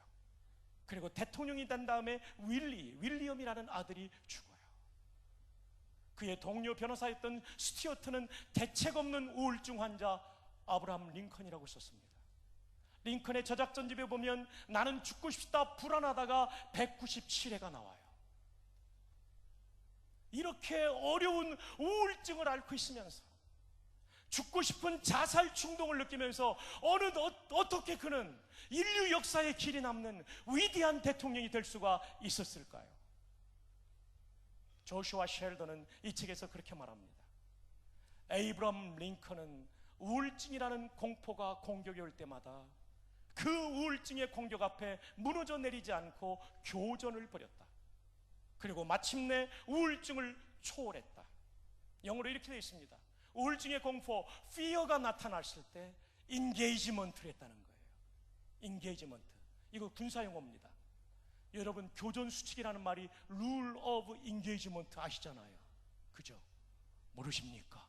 그리고 대통령이 된 다음에 윌리엄이라는 아들이 죽어요. 그의 동료 변호사였던 스튜어트는 대책 없는 우울증 환자 아브라함 링컨이라고 썼습니다. 링컨의 저작전집에 보면 나는 죽고 싶다 불안하다가 197회가 나와요. 이렇게 어려운 우울증을 앓고 있으면서 죽고 싶은 자살 충동을 느끼면서 어떻게 그는 인류 역사에 길이 남는 위대한 대통령이 될 수가 있었을까요? 조슈아 셸던은 이 책에서 그렇게 말합니다. 에이브럼 링컨은 우울증이라는 공포가 공격이 올 때마다 그 우울증의 공격 앞에 무너져 내리지 않고 교전을 벌였다. 그리고 마침내 우울증을 초월했다. 영어로 이렇게 되어 있습니다. 우울증의 공포, fear가 나타났을 때 engagement를 했다는 거예요. engagement. 이거 군사용어입니다. 여러분, 교전 수칙이라는 말이 rule of engagement 아시잖아요. 그죠? 모르십니까?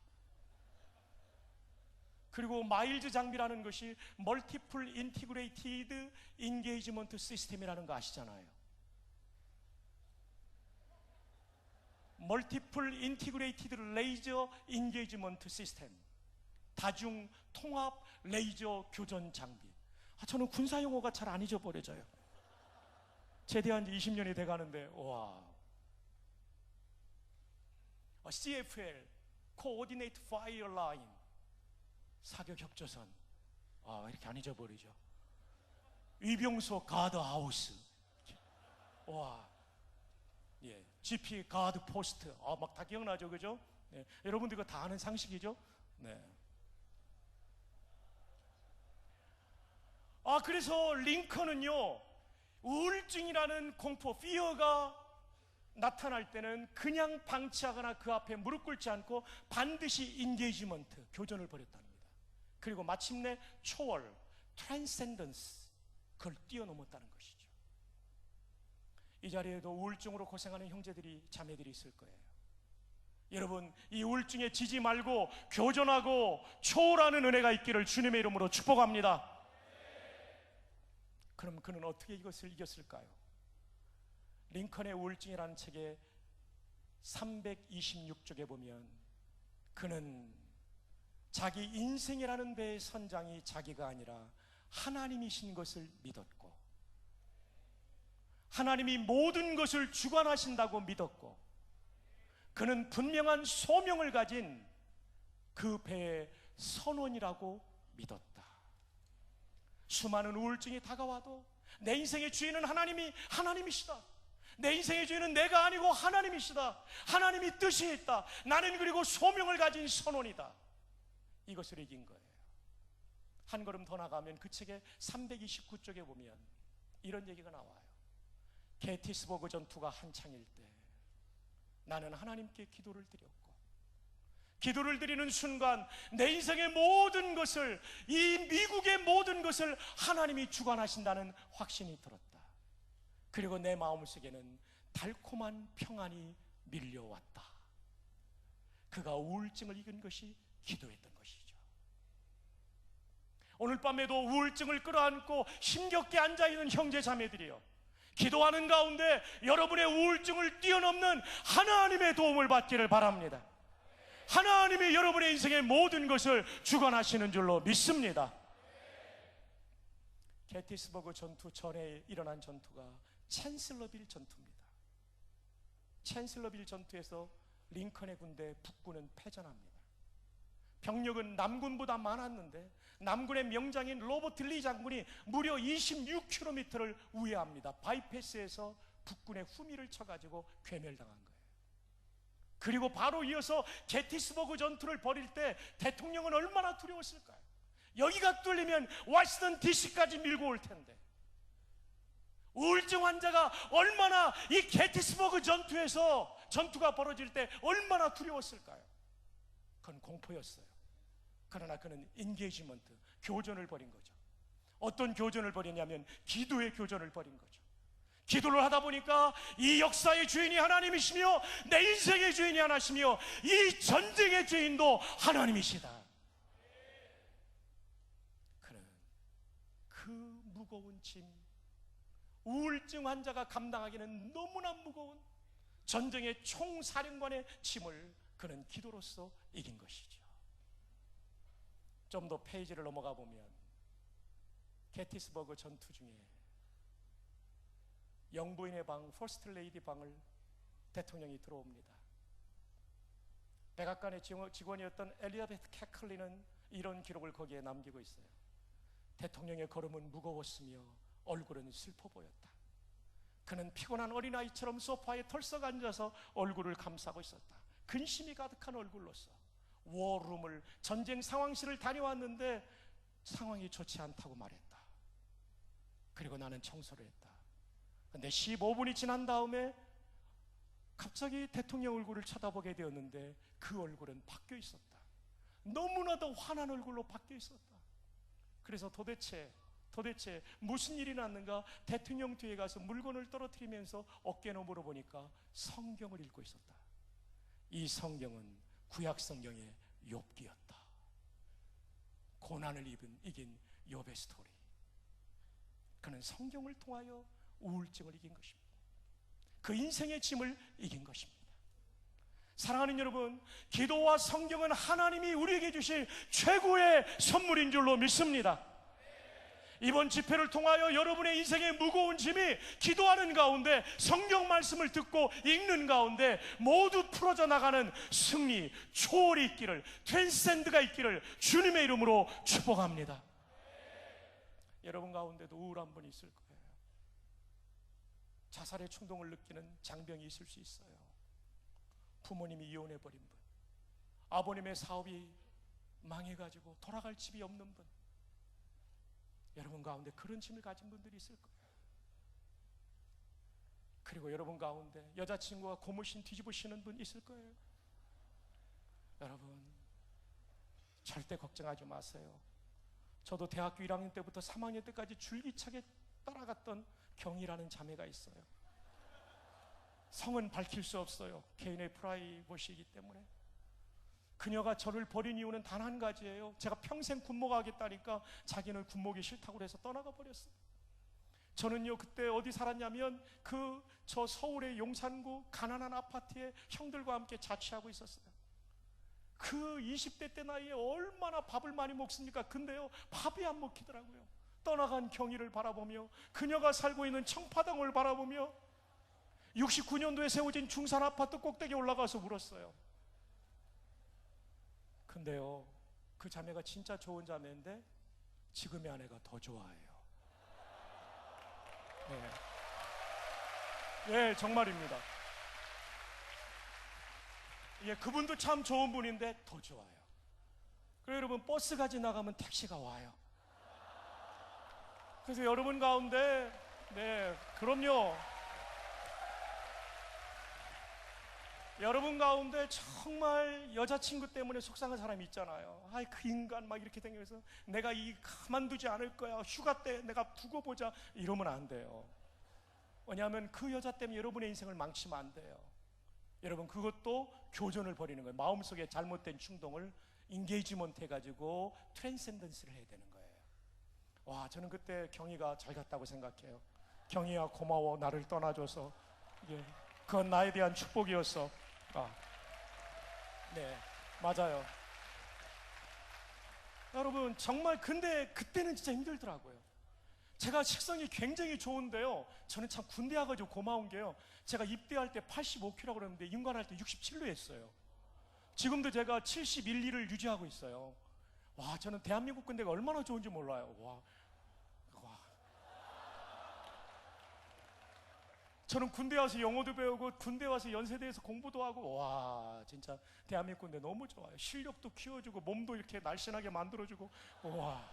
그리고 마일즈 장비라는 것이 multiple integrated engagement system이라는 거 아시잖아요. multiple integrated laser engagement system, 다중 통합 레이저 교전 장비. 저는 군사용어가 잘 안 잊어버려져요. 제대한 지 20년이 돼가는데, 와. CFL, Coordinate Fire Line, 사격 협조선. 이렇게 안 잊어버리죠. 위병소 가드하우스. 와. 예, GP 가드 포스트. 막 다 기억나죠, 그죠? 네. 여러분들 이거 다 아는 상식이죠? 네. 그래서 링컨은요, 우울증이라는 공포, fear가 나타날 때는 그냥 방치하거나 그 앞에 무릎 꿇지 않고 반드시 인게이지먼트, 교전을 벌였답니다. 그리고 마침내 초월, 트랜센던스, 그걸 뛰어넘었다는 것이죠. 이 자리에도 우울증으로 고생하는 형제들이, 자매들이 있을 거예요. 여러분, 이 우울증에 지지 말고 교전하고 초월하는 은혜가 있기를 주님의 이름으로 축복합니다. 그럼 그는 어떻게 이것을 이겼을까요? 링컨의 우울증이라는 책의 326쪽에 보면 그는 자기 인생이라는 배의 선장이 자기가 아니라 하나님이신 것을 믿었고, 하나님이 모든 것을 주관하신다고 믿었고, 그는 분명한 소명을 가진 그 배의 선원이라고 믿었다. 수많은 우울증이 다가와도 내 인생의 주인은 하나님이시다. 내 인생의 주인은 내가 아니고 하나님이시다. 하나님이 뜻이 있다. 나는 그리고 소명을 가진 선원이다. 이것을 이긴 거예요. 한 걸음 더 나가면 그 책의 329쪽에 보면 이런 얘기가 나와요. 게티스버그 전투가 한창일 때 나는 하나님께 기도를 드렸고, 기도를 드리는 순간 내 인생의 모든 것을, 이 미국의 모든 것을 하나님이 주관하신다는 확신이 들었다. 그리고 내 마음속에는 달콤한 평안이 밀려왔다. 그가 우울증을 이긴 것이 기도했던 것이죠. 오늘 밤에도 우울증을 끌어안고 힘겹게 앉아있는 형제 자매들이요, 기도하는 가운데 여러분의 우울증을 뛰어넘는 하나님의 도움을 받기를 바랍니다. 하나님이 여러분의 인생의 모든 것을 주관하시는 줄로 믿습니다. 게티스버그 전투 전에 일어난 전투가 챈슬러빌 전투입니다. 챈슬러빌 전투에서 링컨의 군대 북군은 패전합니다. 병력은 남군보다 많았는데 남군의 명장인 로버트 리 장군이 무려 26km를 우회합니다. 바이패스에서 북군의 후미를 쳐가지고 괴멸당한 거예요. 그리고 바로 이어서 게티스버그 전투를 벌일 때 대통령은 얼마나 두려웠을까요? 여기가 뚫리면 워싱턴 DC까지 밀고 올 텐데, 우울증 환자가 얼마나 이 게티스버그 전투에서 전투가 벌어질 때 얼마나 두려웠을까요? 그건 공포였어요. 그러나 그는 인게이지먼트, 교전을 벌인 거죠. 어떤 교전을 벌이냐면 기도의 교전을 벌인 거죠. 기도를 하다 보니까 이 역사의 주인이 하나님이시며 내 인생의 주인이 하나시며 이 전쟁의 주인도 하나님이시다. 그는 그 무거운 짐, 우울증 환자가 감당하기는 너무나 무거운 전쟁의 총사령관의 짐을 그는 기도로서 이긴 것이죠. 좀 더 페이지를 넘어가 보면 게티스버그 전투 중에 영부인의 방, 퍼스트 레이디 방을 대통령이 들어옵니다. 백악관의 직원이었던 엘리자베스 캐클리는 이런 기록을 거기에 남기고 있어요. 대통령의 걸음은 무거웠으며 얼굴은 슬퍼 보였다. 그는 피곤한 어린아이처럼 소파에 털썩 앉아서 얼굴을 감싸고 있었다. 근심이 가득한 얼굴로서 워룸을, 전쟁 상황실을 다녀왔는데 상황이 좋지 않다고 말했다. 그리고 나는 청소를 했다. 근데 15분이 지난 다음에 갑자기 대통령 얼굴을 쳐다보게 되었는데 그 얼굴은 바뀌어 있었다. 너무나도 환한 얼굴로 바뀌어 있었다. 그래서 도대체 무슨 일이 났는가 대통령 뒤에 가서 물건을 떨어뜨리면서 어깨너머로 보니까 성경을 읽고 있었다. 이 성경은 구약 성경의 욥기였다. 고난을 이긴 욥의 스토리. 그는 성경을 통하여 우울증을 이긴 것입니다. 그 인생의 짐을 이긴 것입니다. 사랑하는 여러분, 기도와 성경은 하나님이 우리에게 주실 최고의 선물인 줄로 믿습니다. 이번 집회를 통하여 여러분의 인생의 무거운 짐이 기도하는 가운데, 성경 말씀을 듣고 읽는 가운데 모두 풀어져 나가는 승리, 초월이 있기를, 트랜센드가 있기를 주님의 이름으로 축복합니다. 여러분 가운데도 우울한 분이 있을 거예요. 자살의 충동을 느끼는 장병이 있을 수 있어요. 부모님이 이혼해버린 분, 아버님의 사업이 망해가지고 돌아갈 집이 없는 분, 여러분 가운데 그런 짐을 가진 분들이 있을 거예요. 그리고 여러분 가운데 여자친구가 고무신 뒤집으시는 분 있을 거예요. 여러분 절대 걱정하지 마세요. 저도 대학교 1학년 때부터 3학년 때까지 줄기차게 따라갔던 경이라는 자매가 있어요. 성은 밝힐 수 없어요. 개인의 프라이버시이기 때문에. 그녀가 저를 버린 이유는 단 한 가지예요. 제가 평생 군목하겠다니까 자기는 군목이 싫다고 해서 떠나가 버렸어요. 저는요 그때 어디 살았냐면 저 서울의 용산구 가난한 아파트에 형들과 함께 자취하고 있었어요. 그 20대 때 나이에 얼마나 밥을 많이 먹습니까? 근데요 밥이 안 먹히더라고요. 떠나간 경희를 바라보며, 그녀가 살고 있는 청파동을 바라보며 69년도에 세워진 중산 아파트 꼭대기에 올라가서 울었어요. 근데요 그 자매가 진짜 좋은 자매인데 지금의 아내가 더 좋아해요. 네, 정말입니다. 예, 그분도 참 좋은 분인데 더 좋아요. 그리고 여러분 버스가 지나가면 택시가 와요. 그래서 여러분 가운데, 네, 그럼요, 여러분 가운데 정말 여자친구 때문에 속상한 사람이 있잖아요. 아이 그 인간 막 이렇게 생겨서 내가 가만두지 않을 거야, 휴가 때 내가 두고 보자, 이러면 안 돼요. 왜냐하면 그 여자 때문에 여러분의 인생을 망치면 안 돼요. 여러분 그것도 교전을 벌이는 거예요. 마음속에 잘못된 충동을 인게이지먼트 해가지고 트랜센던스를 해야 되는 거예요. 와, 저는 그때 경희가 잘 갔다고 생각해요. 경희야 고마워, 나를 떠나줘서. 예, 그건 나에 대한 축복이었어. 네, 맞아요. 여러분 정말 근데 그때는 진짜 힘들더라고요. 제가 식성이 굉장히 좋은데요, 저는 참 군대 와가지고 고마운 게요, 제가 입대할 때 85kg라고 그랬는데 인관할 때 67로 했어요. 지금도 제가 71, 2를 유지하고 있어요. 와, 저는 대한민국 군대가 얼마나 좋은지 몰라요. 와. 저는 군대 와서 영어도 배우고 군대 와서 연세대에서 공부도 하고, 와, 진짜 대한민국 군대 너무 좋아요. 실력도 키워주고 몸도 이렇게 날씬하게 만들어주고, 와,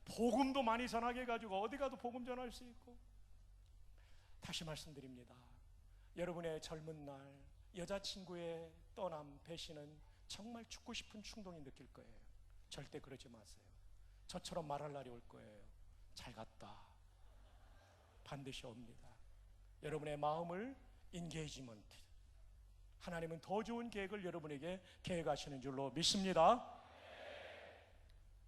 복음도 많이 전하게 해가지고 어디 가도 복음 전할 수 있고. 다시 말씀드립니다. 여러분의 젊은 날 여자친구의 떠남, 배신은 정말 죽고 싶은 충동이 느낄 거예요. 절대 그러지 마세요. 저처럼 말할 날이 올 거예요. 잘 갔다. 반드시 옵니다. 여러분의 마음을 인게이지먼트, 하나님은 더 좋은 계획을 여러분에게 계획하시는 줄로 믿습니다.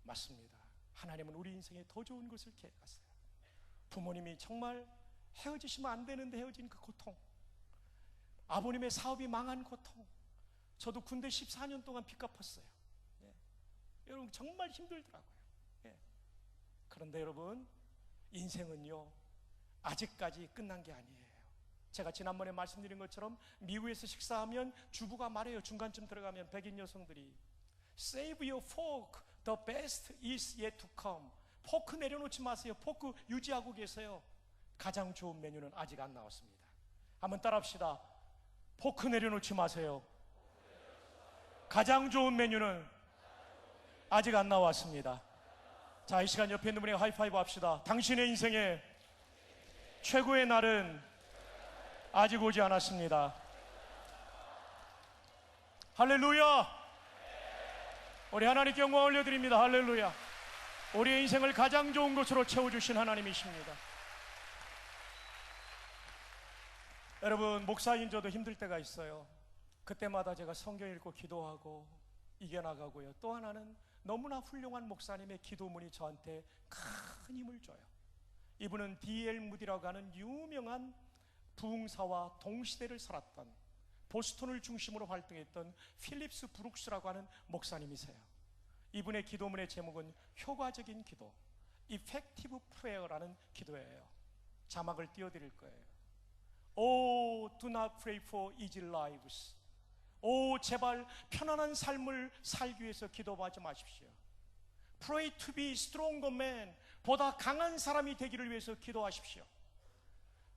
맞습니다. 하나님은 우리 인생에 더 좋은 것을 계획하세요. 부모님이 정말 헤어지시면 안 되는데 헤어진 그 고통, 아버님의 사업이 망한 고통, 저도 군대 14년 동안 빚 갚았어요. 예. 여러분 정말 힘들더라고요. 예. 그런데 여러분, 인생은요 아직까지 끝난 게 아니에요. 제가 지난번에 말씀드린 것처럼 미국에서 식사하면 주부가 말해요. 중간쯤 들어가면 백인 여성들이 Save your fork, the best is yet to come. 포크 내려놓지 마세요. 포크 유지하고 계세요. 가장 좋은 메뉴는 아직 안 나왔습니다. 한번 따라합시다. 포크 내려놓지 마세요. 가장 좋은 메뉴는 아직 안 나왔습니다. 자, 이 시간 옆에 있는 분에게 하이파이브 합시다. 당신의 인생에 최고의 날은 아직 오지 않았습니다. 할렐루야! 우리 하나님께 영광 올려드립니다. 할렐루야! 우리의 인생을 가장 좋은 것으로 채워주신 하나님이십니다. 여러분, 목사인 저도 힘들 때가 있어요. 그때마다 제가 성경 읽고 기도하고 이겨나가고요. 또 하나는 너무나 훌륭한 목사님의 기도문이 저한테 큰 힘을 줘요. 이분은 D.L. 무디라고 하는 유명한 부흥사와 동시대를 살았던, 보스턴을 중심으로 활동했던 필립스 브룩스라고 하는 목사님이세요. 이분의 기도문의 제목은 효과적인 기도, Effective Prayer라는 기도예요. 자막을 띄워드릴 거예요. Oh, do not pray for easy lives. 제발 편안한 삶을 살기 위해서 기도하지 마십시오. Pray to be stronger man. 보다 강한 사람이 되기를 위해서 기도하십시오.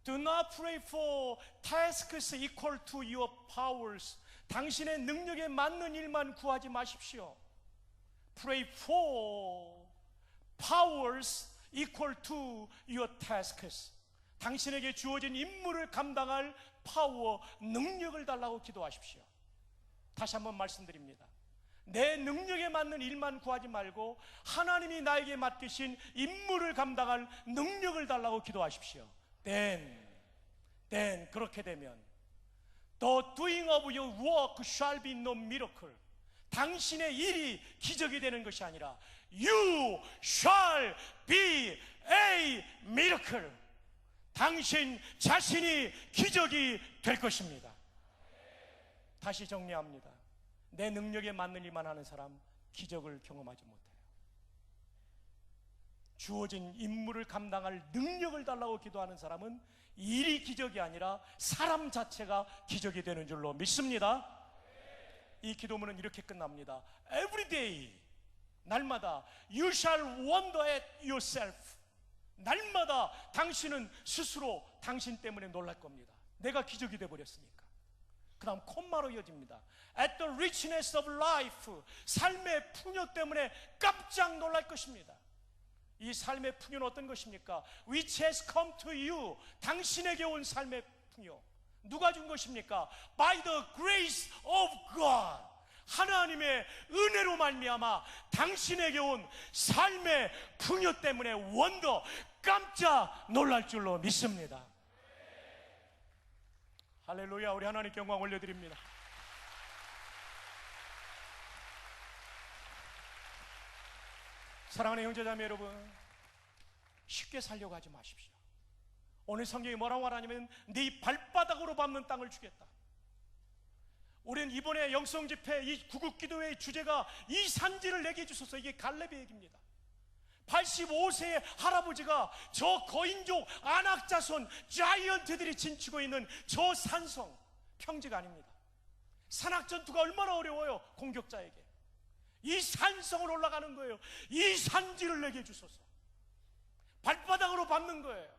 Do not pray for tasks equal to your powers. 당신의 능력에 맞는 일만 구하지 마십시오. Pray for powers equal to your tasks. 당신에게 주어진 임무를 감당할 파워, 능력을 달라고 기도하십시오. 다시 한번 말씀드립니다. 내 능력에 맞는 일만 구하지 말고 하나님이 나에게 맡기신 임무를 감당할 능력을 달라고 기도하십시오. Then 그렇게 되면 The doing of your work shall be no miracle. 당신의 일이 기적이 되는 것이 아니라 You shall be a miracle. 당신 자신이 기적이 될 것입니다. 다시 정리합니다. 내 능력에 맞는 일만 하는 사람 기적을 경험하지 못해요. 주어진 임무를 감당할 능력을 달라고 기도하는 사람은 일이 기적이 아니라 사람 자체가 기적이 되는 줄로 믿습니다. 이 기도문은 이렇게 끝납니다. Every day, 날마다 You shall wonder at yourself. 날마다 당신은 스스로 당신 때문에 놀랄 겁니다. 내가 기적이 되어버렸으니까. 그 다음 콤마로 이어집니다. At the richness of life. 삶의 풍요 때문에 깜짝 놀랄 것입니다. 이 삶의 풍요는 어떤 것입니까? Which has come to you. 당신에게 온 삶의 풍요. 누가 준 것입니까? By the grace of God. 하나님의 은혜로 말미암아 당신에게 온 삶의 풍요 때문에 원더, 깜짝 놀랄 줄로 믿습니다. 할렐루야. 우리 하나님께 영광 올려드립니다. 사랑하는 형제자매 여러분, 쉽게 살려고 하지 마십시오. 오늘 성경이 뭐라고 말하냐면 네 발바닥으로 밟는 땅을 주겠다. 우리는 이번에 영성집회 이 구국기도회의 주제가 이 산지를 내게 주소서. 이게 갈렙의 얘기입니다. 85세의 할아버지가 저 거인족 안악자손 자이언트들이 진치고 있는 저 산성, 평지가 아닙니다. 산악전투가 얼마나 어려워요. 공격자에게 이 산성을 올라가는 거예요. 이 산지를 내게 주소서. 발바닥으로 밟는 거예요.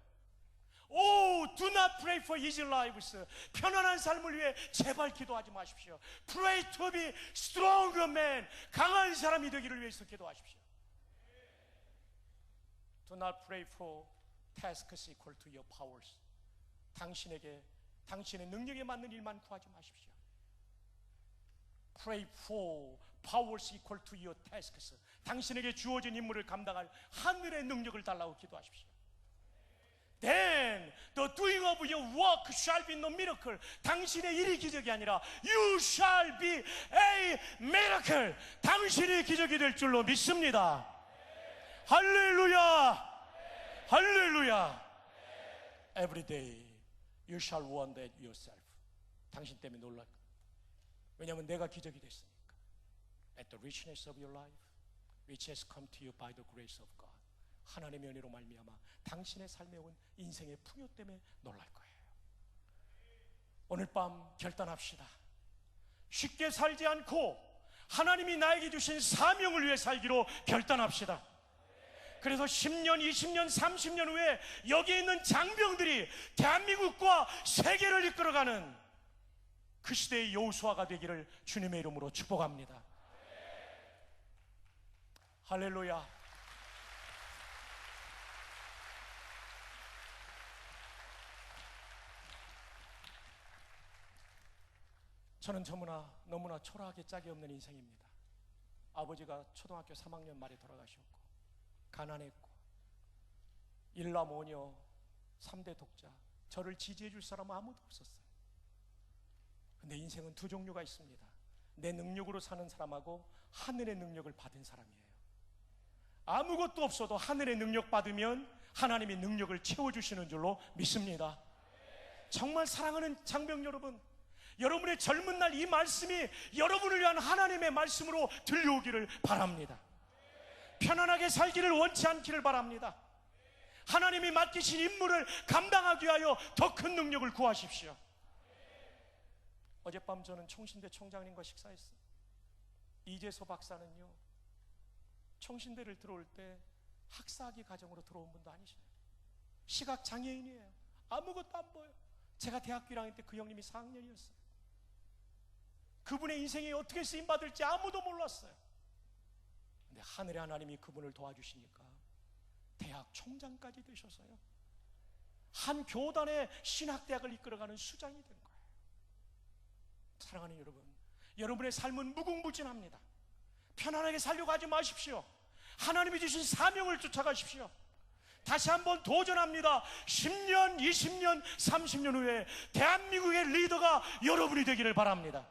Do not pray for easy lives. 편안한 삶을 위해 제발 기도하지 마십시오. Pray to be strong man. 강한 사람이 되기를 위해서 기도하십시오. Do not pray for tasks equal to your powers. 당신의 능력에 맞는 일만 구하지 마십시오. Pray for powers equal to your tasks. 당신에게 주어진 임무를 감당할 하늘의 능력을 달라고 기도하십시오. Then the doing of your work shall be no miracle. 당신의 일이 기적이 아니라 You shall be a miracle. 당신이 기적이 될 줄로 믿습니다. 할렐루야, 할렐루야. Every day you shall wonder at yourself. 당신 때문에 놀랄 거예요. 왜냐하면 내가 기적이 됐으니까. At the richness of your life, which has come to you by the grace of God. 하나님의 은혜로 말미암아 당신의 삶에 온 인생의 풍요 때문에 놀랄 거예요. 오늘 밤 결단합시다. 쉽게 살지 않고 하나님이 나에게 주신 사명을 위해 살기로 결단합시다. 그래서 10년, 20년, 30년 후에 여기 있는 장병들이 대한민국과 세계를 이끌어가는 그 시대의 여호수아가 되기를 주님의 이름으로 축복합니다. 할렐루야. 저는 너무나 초라하게 짝이 없는 인생입니다. 아버지가 초등학교 3학년 말에 돌아가셨고 가난했고 일남오녀 3대 독자, 저를 지지해 줄 사람은 아무도 없었어요. 근데 인생은 두 종류가 있습니다. 내 능력으로 사는 사람하고 하늘의 능력을 받은 사람이에요. 아무것도 없어도 하늘의 능력 받으면 하나님이 능력을 채워주시는 줄로 믿습니다. 정말 사랑하는 장병 여러분, 여러분의 젊은 날 이 말씀이 여러분을 위한 하나님의 말씀으로 들려오기를 바랍니다. 편안하게 살기를 원치 않기를 바랍니다. 하나님이 맡기신 임무를 감당하기 위하여 더 큰 능력을 구하십시오. 어젯밤 저는 총신대 총장님과 식사했어요. 이재소 박사는요, 총신대를 들어올 때 학사학위 과정으로 들어온 분도 아니셔요. 시각장애인이에요. 아무것도 안 보여요. 제가 대학교 1학년 때 그 형님이 4학년이었어요. 그분의 인생이 어떻게 쓰임받을지 아무도 몰랐어요. 근데 하늘의 하나님이 그분을 도와주시니까 대학 총장까지 되셔서요, 한 교단의 신학대학을 이끌어가는 수장이 된 거예요. 사랑하는 여러분, 여러분의 삶은 무궁무진합니다. 편안하게 살려고 하지 마십시오. 하나님이 주신 사명을 쫓아가십시오. 다시 한번 도전합니다. 10년, 20년, 30년 후에 대한민국의 리더가 여러분이 되기를 바랍니다.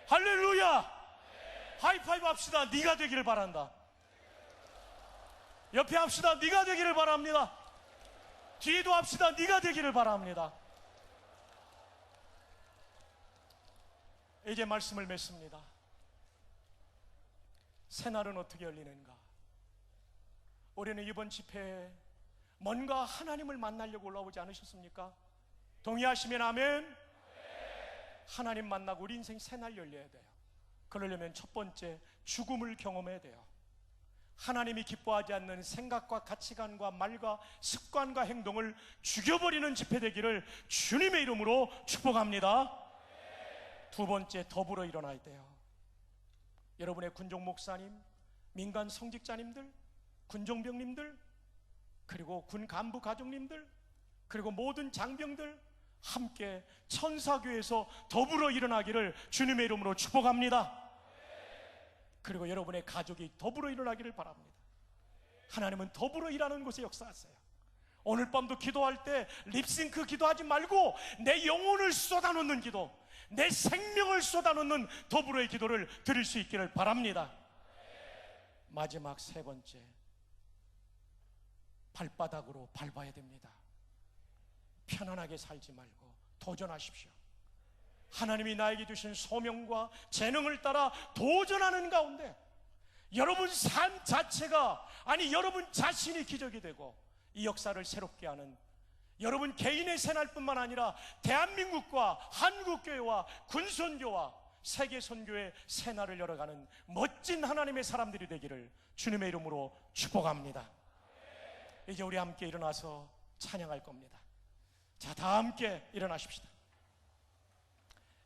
할렐루야. 하이파이브 합시다. 네가 되기를 바란다. 옆에 합시다. 네가 되기를 바랍니다. 뒤에도 합시다. 네가 되기를 바랍니다. 이제 말씀을 맺습니다. 새날은 어떻게 열리는가? 올해는 이번 집회에 뭔가 하나님을 만나려고 올라오지 않으셨습니까? 동의하시면 아멘. 하나님 만나고 우리 인생 새날 열려야 돼요. 그러려면 첫 번째, 죽음을 경험해야 돼요. 하나님이 기뻐하지 않는 생각과 가치관과 말과 습관과 행동을 죽여버리는 집회 되기를 주님의 이름으로 축복합니다. 두 번째, 더불어 일어나야 돼요. 여러분의 군종 목사님, 민간 성직자님들, 군종병님들, 그리고 군 간부 가족님들, 그리고 모든 장병들 함께 천사교회에서 더불어 일어나기를 주님의 이름으로 축복합니다. 그리고 여러분의 가족이 더불어 일어나기를 바랍니다. 하나님은 더불어 일하는 곳에 역사하세요. 오늘 밤도 기도할 때 립싱크 기도하지 말고 내 영혼을 쏟아놓는 기도, 내 생명을 쏟아놓는 더불어의 기도를 드릴 수 있기를 바랍니다. 마지막 세 번째, 발바닥으로 밟아야 됩니다. 편안하게 살지 말고 도전하십시오. 하나님이 나에게 주신 소명과 재능을 따라 도전하는 가운데 여러분 삶 자체가, 아니 여러분 자신이 기적이 되고 이 역사를 새롭게 하는 여러분 개인의 새날뿐만 아니라 대한민국과 한국교회와 군선교와 세계선교의 새날을 열어가는 멋진 하나님의 사람들이 되기를 주님의 이름으로 축복합니다. 이제 우리 함께 일어나서 찬양할 겁니다. 자, 다 함께 일어나십시다.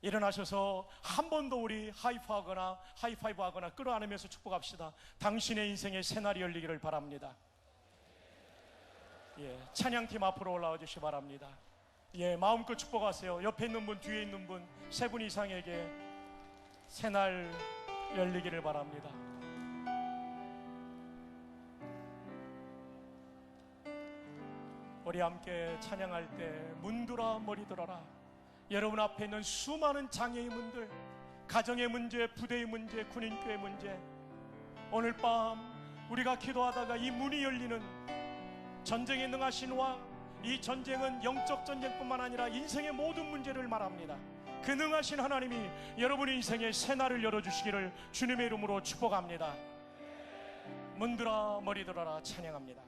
일어나셔서 한 번 더 우리 하이파이브 하거나 끌어안으면서 축복합시다. 당신의 인생의 새날이 열리기를 바랍니다. 예, 찬양팀 앞으로 올라와 주시기 바랍니다. 예, 마음껏 축복하세요. 옆에 있는 분, 뒤에 있는 분, 세 분 이상에게 새날 열리기를 바랍니다. 우리 함께 찬양할 때 문들아 머리 들어라. 여러분 앞에 있는 수많은 장애의 문들, 가정의 문제, 부대의 문제, 군인교의 문제, 오늘 밤 우리가 기도하다가 이 문이 열리는 전쟁에 능하신 왕, 이 전쟁은 영적 전쟁뿐만 아니라 인생의 모든 문제를 말합니다. 그 능하신 하나님이 여러분의 인생의 새날을 열어주시기를 주님의 이름으로 축복합니다. 문들아 머리 들어라 찬양합니다.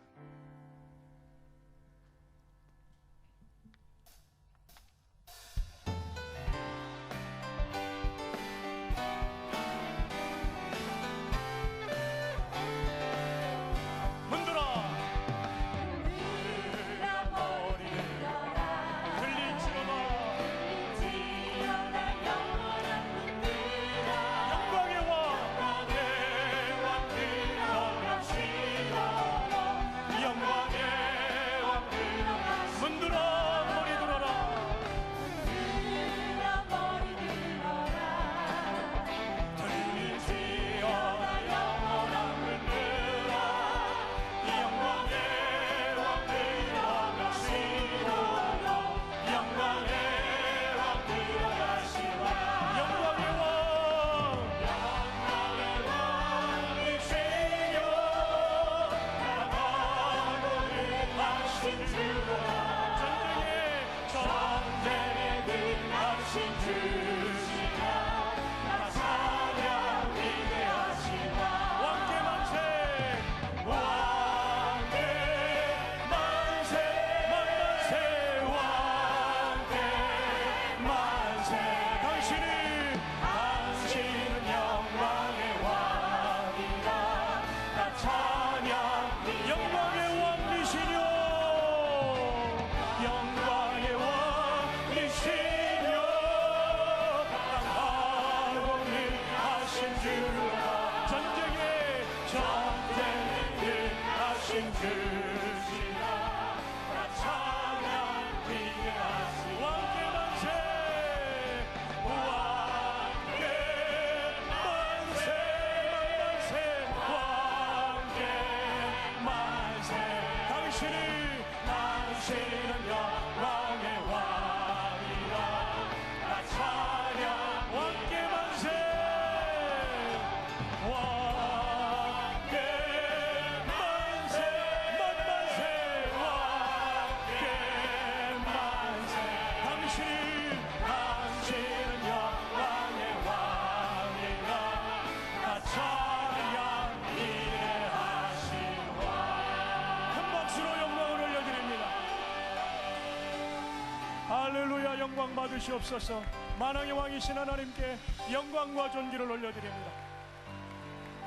할렐루야. 영광 받으시옵소서. 만왕의 왕이신 하나님께 영광과 존귀를 올려드립니다.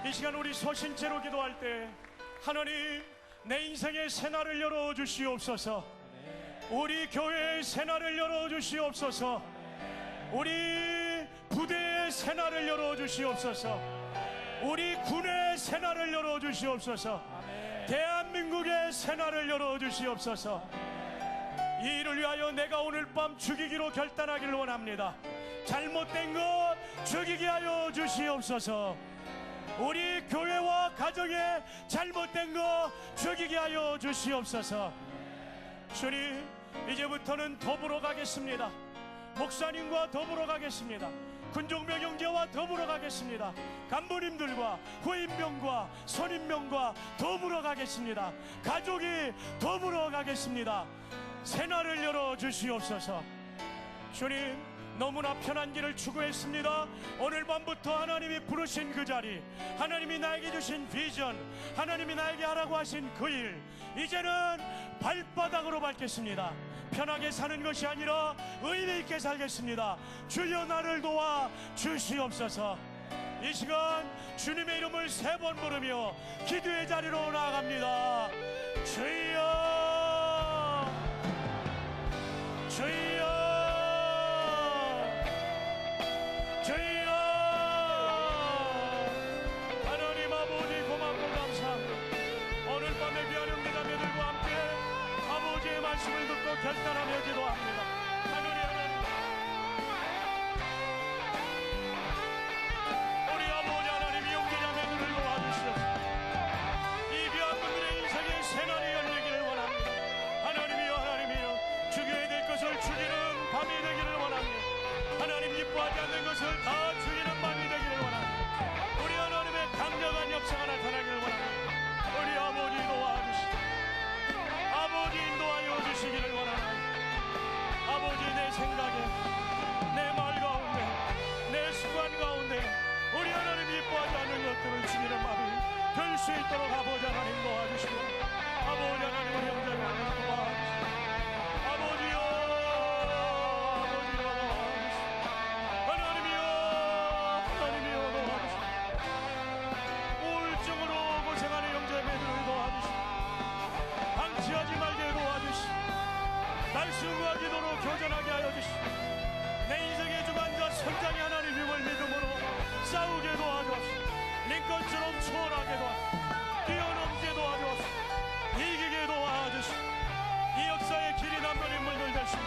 이 시간 우리 소신체로 기도할 때 하나님, 내 인생의 새날을 열어주시옵소서. 우리 교회의 새날을 열어주시옵소서. 우리 부대의 새날을 열어주시옵소서. 우리 군의 새날을 열어주시옵소서. 대한민국의 새날을 열어주시옵소서. 이 일을 위하여 내가 오늘 밤 죽이기로 결단하기를 원합니다. 잘못된 것 죽이게 하여 주시옵소서. 우리 교회와 가정에 잘못된 것 죽이게 하여 주시옵소서. 주님, 이제부터는 더불어 가겠습니다. 목사님과 더불어 가겠습니다. 군종병 형제와 더불어 가겠습니다. 간부님들과 후임병과 선임병과 더불어 가겠습니다. 가족이 더불어 가겠습니다. 새날을 열어주시옵소서. 주님, 너무나 편한 길을 추구했습니다. 오늘 밤부터 하나님이 부르신 그 자리, 하나님이 나에게 주신 비전, 하나님이 나에게 하라고 하신 그 일, 이제는 발바닥으로 밟겠습니다. 편하게 사는 것이 아니라 의미 있게 살겠습니다. 주여 나를 도와 주시옵소서. 이 시간 주님의 이름을 3번 부르며 기도의 자리로 나아갑니다. 주여, 싸우게 도와주옵소서. 링컨처럼 초월하게 도와주옵소서. 뛰어넘게 도와주옵소서. 이기게 도와주시옵소서. 이 역사의 길이 남는 인물들 되시고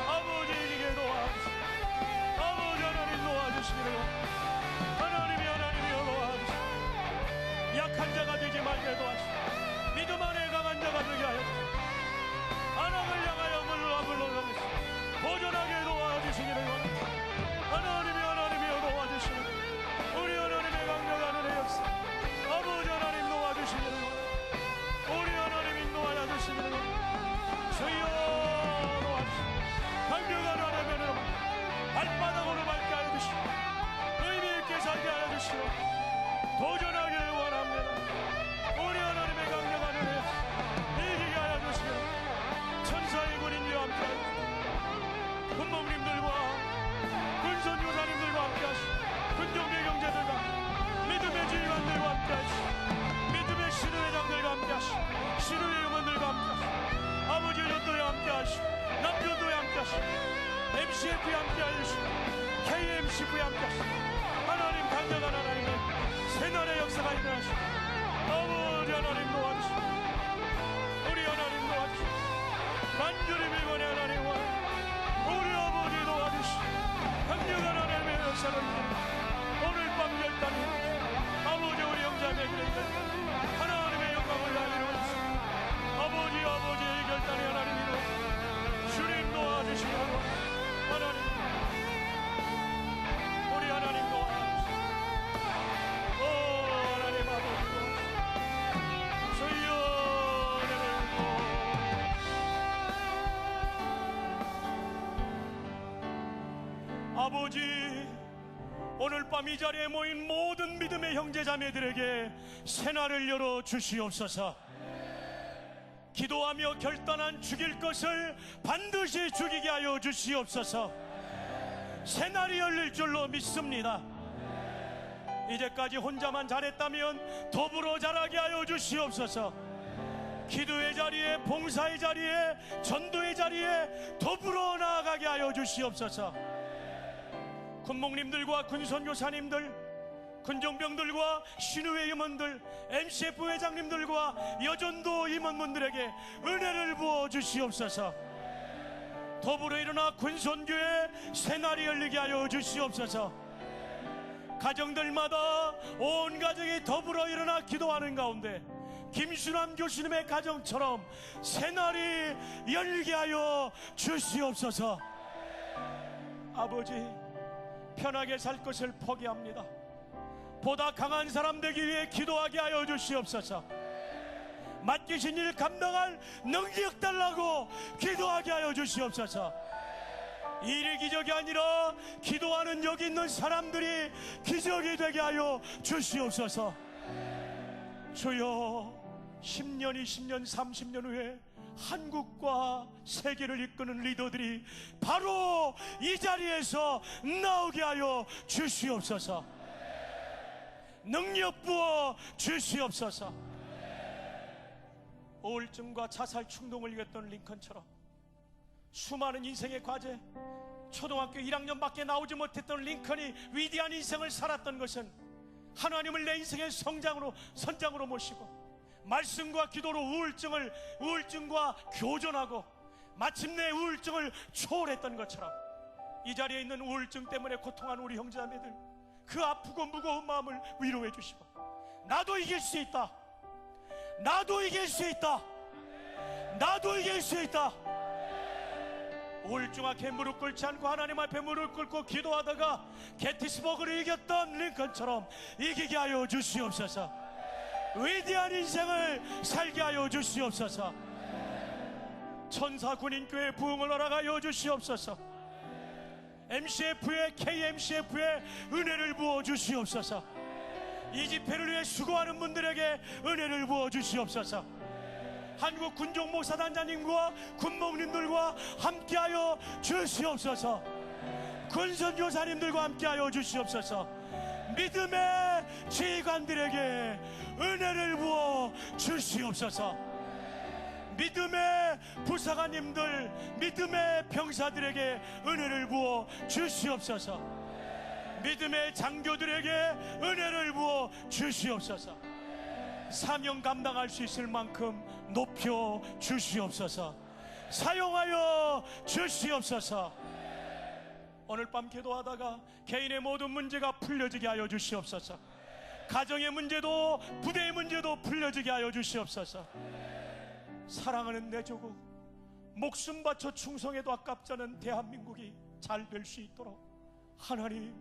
아버지 이기게 도와주시옵소서. 아버지 하나님 도와주시기를 하나님이여 도와주시옵소서. 약한 자가 되지 말게 도와주시옵소서. 믿음 안에 강한 자가 되게 하여 주시옵소서. 하나님을 향하여 물러가겠습니다. 도전하게 도와주시기를 하나님이여 도와주시기를 우리 하나님의 강력한 은혜 역사 아버지 하나님 도와주시기를 우리 하나님 인도하여 주시기를 주여 도와주시고 강력한 하나님의 은혜 발바닥으로 밟게 하여 주시고 의미 있게 살게 하여 주시고 도전하기를 원합니다. 우리 하나님의 강력한 은혜 이기게 하여 주시기를 천사의 군인들과 함께 군목님들과 군선교사님들과 함께 하시고 군종교 경제들과 믿음의 지휘관들과 함께 하시고 믿음의 신우회장들과 함께 하시고 신우회 의원들과 함께 하시고 아버지 전도에 함께 하시고 남전도에 함께 하시고 MCF에 함께 하시고 KMCF에 함께 하시고 하나님 강력한 하나님의 새날의 역사가 일어나시고 아버지 하나님 도와주시고 우리 하나님 도와주시고 간절히 빌거니 하나님 우리 아버지 도와주시고 강력한 하나님의 역사를 오늘 밤 결단이 아버지 우리 형제자매들에게 하나님의 영광을 나누어 주시고 아버지의 결단이 하나님 이루어 주님 도와주시고 하나님 우리 하나님 도와주시고 하나님 아버지 주여 아버지 오늘 밤 이 자리에 모인 모든 믿음의 형제자매들에게 새날을 열어 주시옵소서. 기도하며 결단한 죽일 것을 반드시 죽이게 하여 주시옵소서. 새날이 열릴 줄로 믿습니다. 이제까지 혼자만 잘했다면 더불어 잘하게 하여 주시옵소서. 기도의 자리에 봉사의 자리에 전도의 자리에 더불어 나아가게 하여 주시옵소서. 군목님들과 군선교사님들 군종병들과 신우회 임원들 MCF 회장님들과 여전도 임원분들에게 은혜를 부어 주시옵소서. 더불어 일어나 군선교회 새날이 열리게 하여 주시옵소서. 가정들마다 온 가정이 더불어 일어나 기도하는 가운데 김순환 교수님의 가정처럼 새날이 열리게 하여 주시옵소서. 아버지 편하게 살 것을 포기합니다. 보다 강한 사람 되기 위해 기도하게 하여 주시옵소서. 맡기신 일 감당할 능력 달라고 기도하게 하여 주시옵소서. 일이 기적이 아니라 기도하는 여기 있는 사람들이 기적이 되게 하여 주시옵소서. 주여 10년, 20년, 30년 후에 한국과 세계를 이끄는 리더들이 바로 이 자리에서 나오게 하여 주시옵소서. 능력 부어 주시옵소서. 우울증과 자살 충동을 이겼던 링컨처럼 수많은 인생의 과제, 초등학교 1학년밖에 나오지 못했던 링컨이 위대한 인생을 살았던 것은 하나님을 내 인생의 선장으로 모시고 말씀과 기도로 우울증과 교전하고 마침내 우울증을 초월했던 것처럼 이 자리에 있는 우울증 때문에 고통하는 우리 형제자매들 그 아프고 무거운 마음을 위로해 주시고 나도 이길 수 있다, 나도 이길 수 있다, 나도 이길 수 있다. 우울증 앞에 무릎 꿇지 않고 하나님 앞에 무릎 꿇고 기도하다가 게티스버그를 이겼던 링컨처럼 이기게 하여 주시옵소서. 위대한 인생을 살게 하여 주시옵소서. 천사군인교회 부흥을 허락하여 주시옵소서. MCF에 KMCF에 은혜를 부어 주시옵소서. 이 집회를 위해 수고하는 분들에게 은혜를 부어 주시옵소서. 한국 군종목사단장님과 군목님들과 함께하여 주시옵소서. 군선교사님들과 함께하여 주시옵소서. 믿음의 지휘관들에게 은혜를 부어 주시옵소서. 믿음의 부사관님들, 믿음의 병사들에게 은혜를 부어 주시옵소서. 믿음의 장교들에게 은혜를 부어 주시옵소서. 사명 감당할 수 있을 만큼 높여 주시옵소서. 사용하여 주시옵소서. 오늘 밤 기도하다가 개인의 모든 문제가 풀려지게 하여 주시옵소서. 가정의 문제도 부대의 문제도 풀려지게 하여 주시옵소서. 사랑하는 내 조국, 목숨 바쳐 충성해도 아깝지 않은 대한민국이 잘 될 수 있도록 하나님,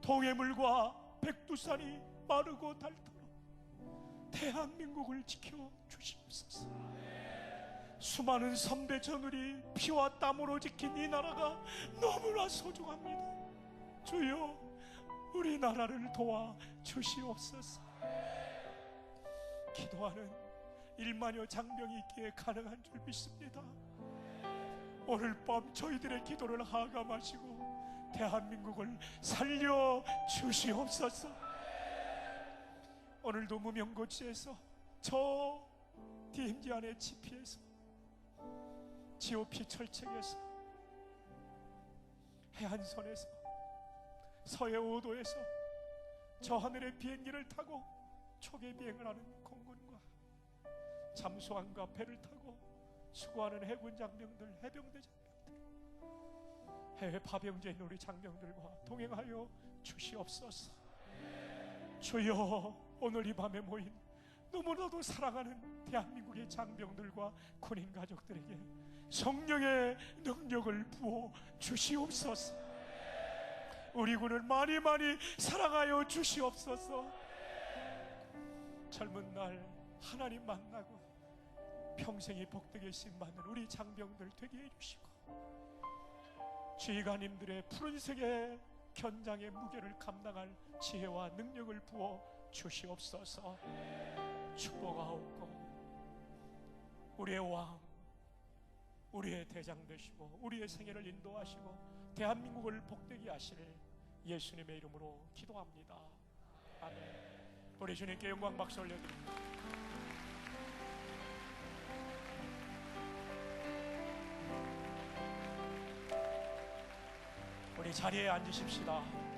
동해물과 백두산이 마르고 닳도록 대한민국을 지켜 주시옵소서. 수많은 선배 저들이 피와 땀으로 지킨 이 나라가 너무나 소중합니다. 주여, 우리나라를 도와 주시옵소서. 기도하는 1만여 장병이 있기에 가능한 줄 믿습니다. 오늘 밤 저희들의 기도를 하감하시고 대한민국을 살려 주시옵소서. 오늘도 무명고지에서, 저 DMZ 안의 GP에서, GOP 철책에서, 해안선에서, 서해 5도에서 저 하늘의 비행기를 타고 초계 비행을 하는 공군과 잠수함과 배를 타고 수고하는 해군 장병들, 해병대 장병들, 해외 파병제인 우리 장병들과 동행하여 주시옵소서. 주여, 오늘 이 밤에 모인 너무나도 사랑하는 대한민국의 장병들과 군인 가족들에게 성령의 능력을 부어 주시옵소서. 우리 군을 많이 많이 사랑하여 주시옵소서. 젊은 날 하나님 만나고 평생이 복되게 쓰임받는 우리 장병들 되게 해주시고, 지휘관님들의 푸른색의 견장의 무게를 감당할 지혜와 능력을 부어 주시옵소서. 축복하옵고 우리의 왕, 우리의 대장 되시고 우리의 생애를 인도하시고 대한민국을 복되게 하실 예수님의 이름으로 기도합니다. 아멘. 우리 주님께 영광 박수 올려드립니다. 우리 자리에 앉으십시다.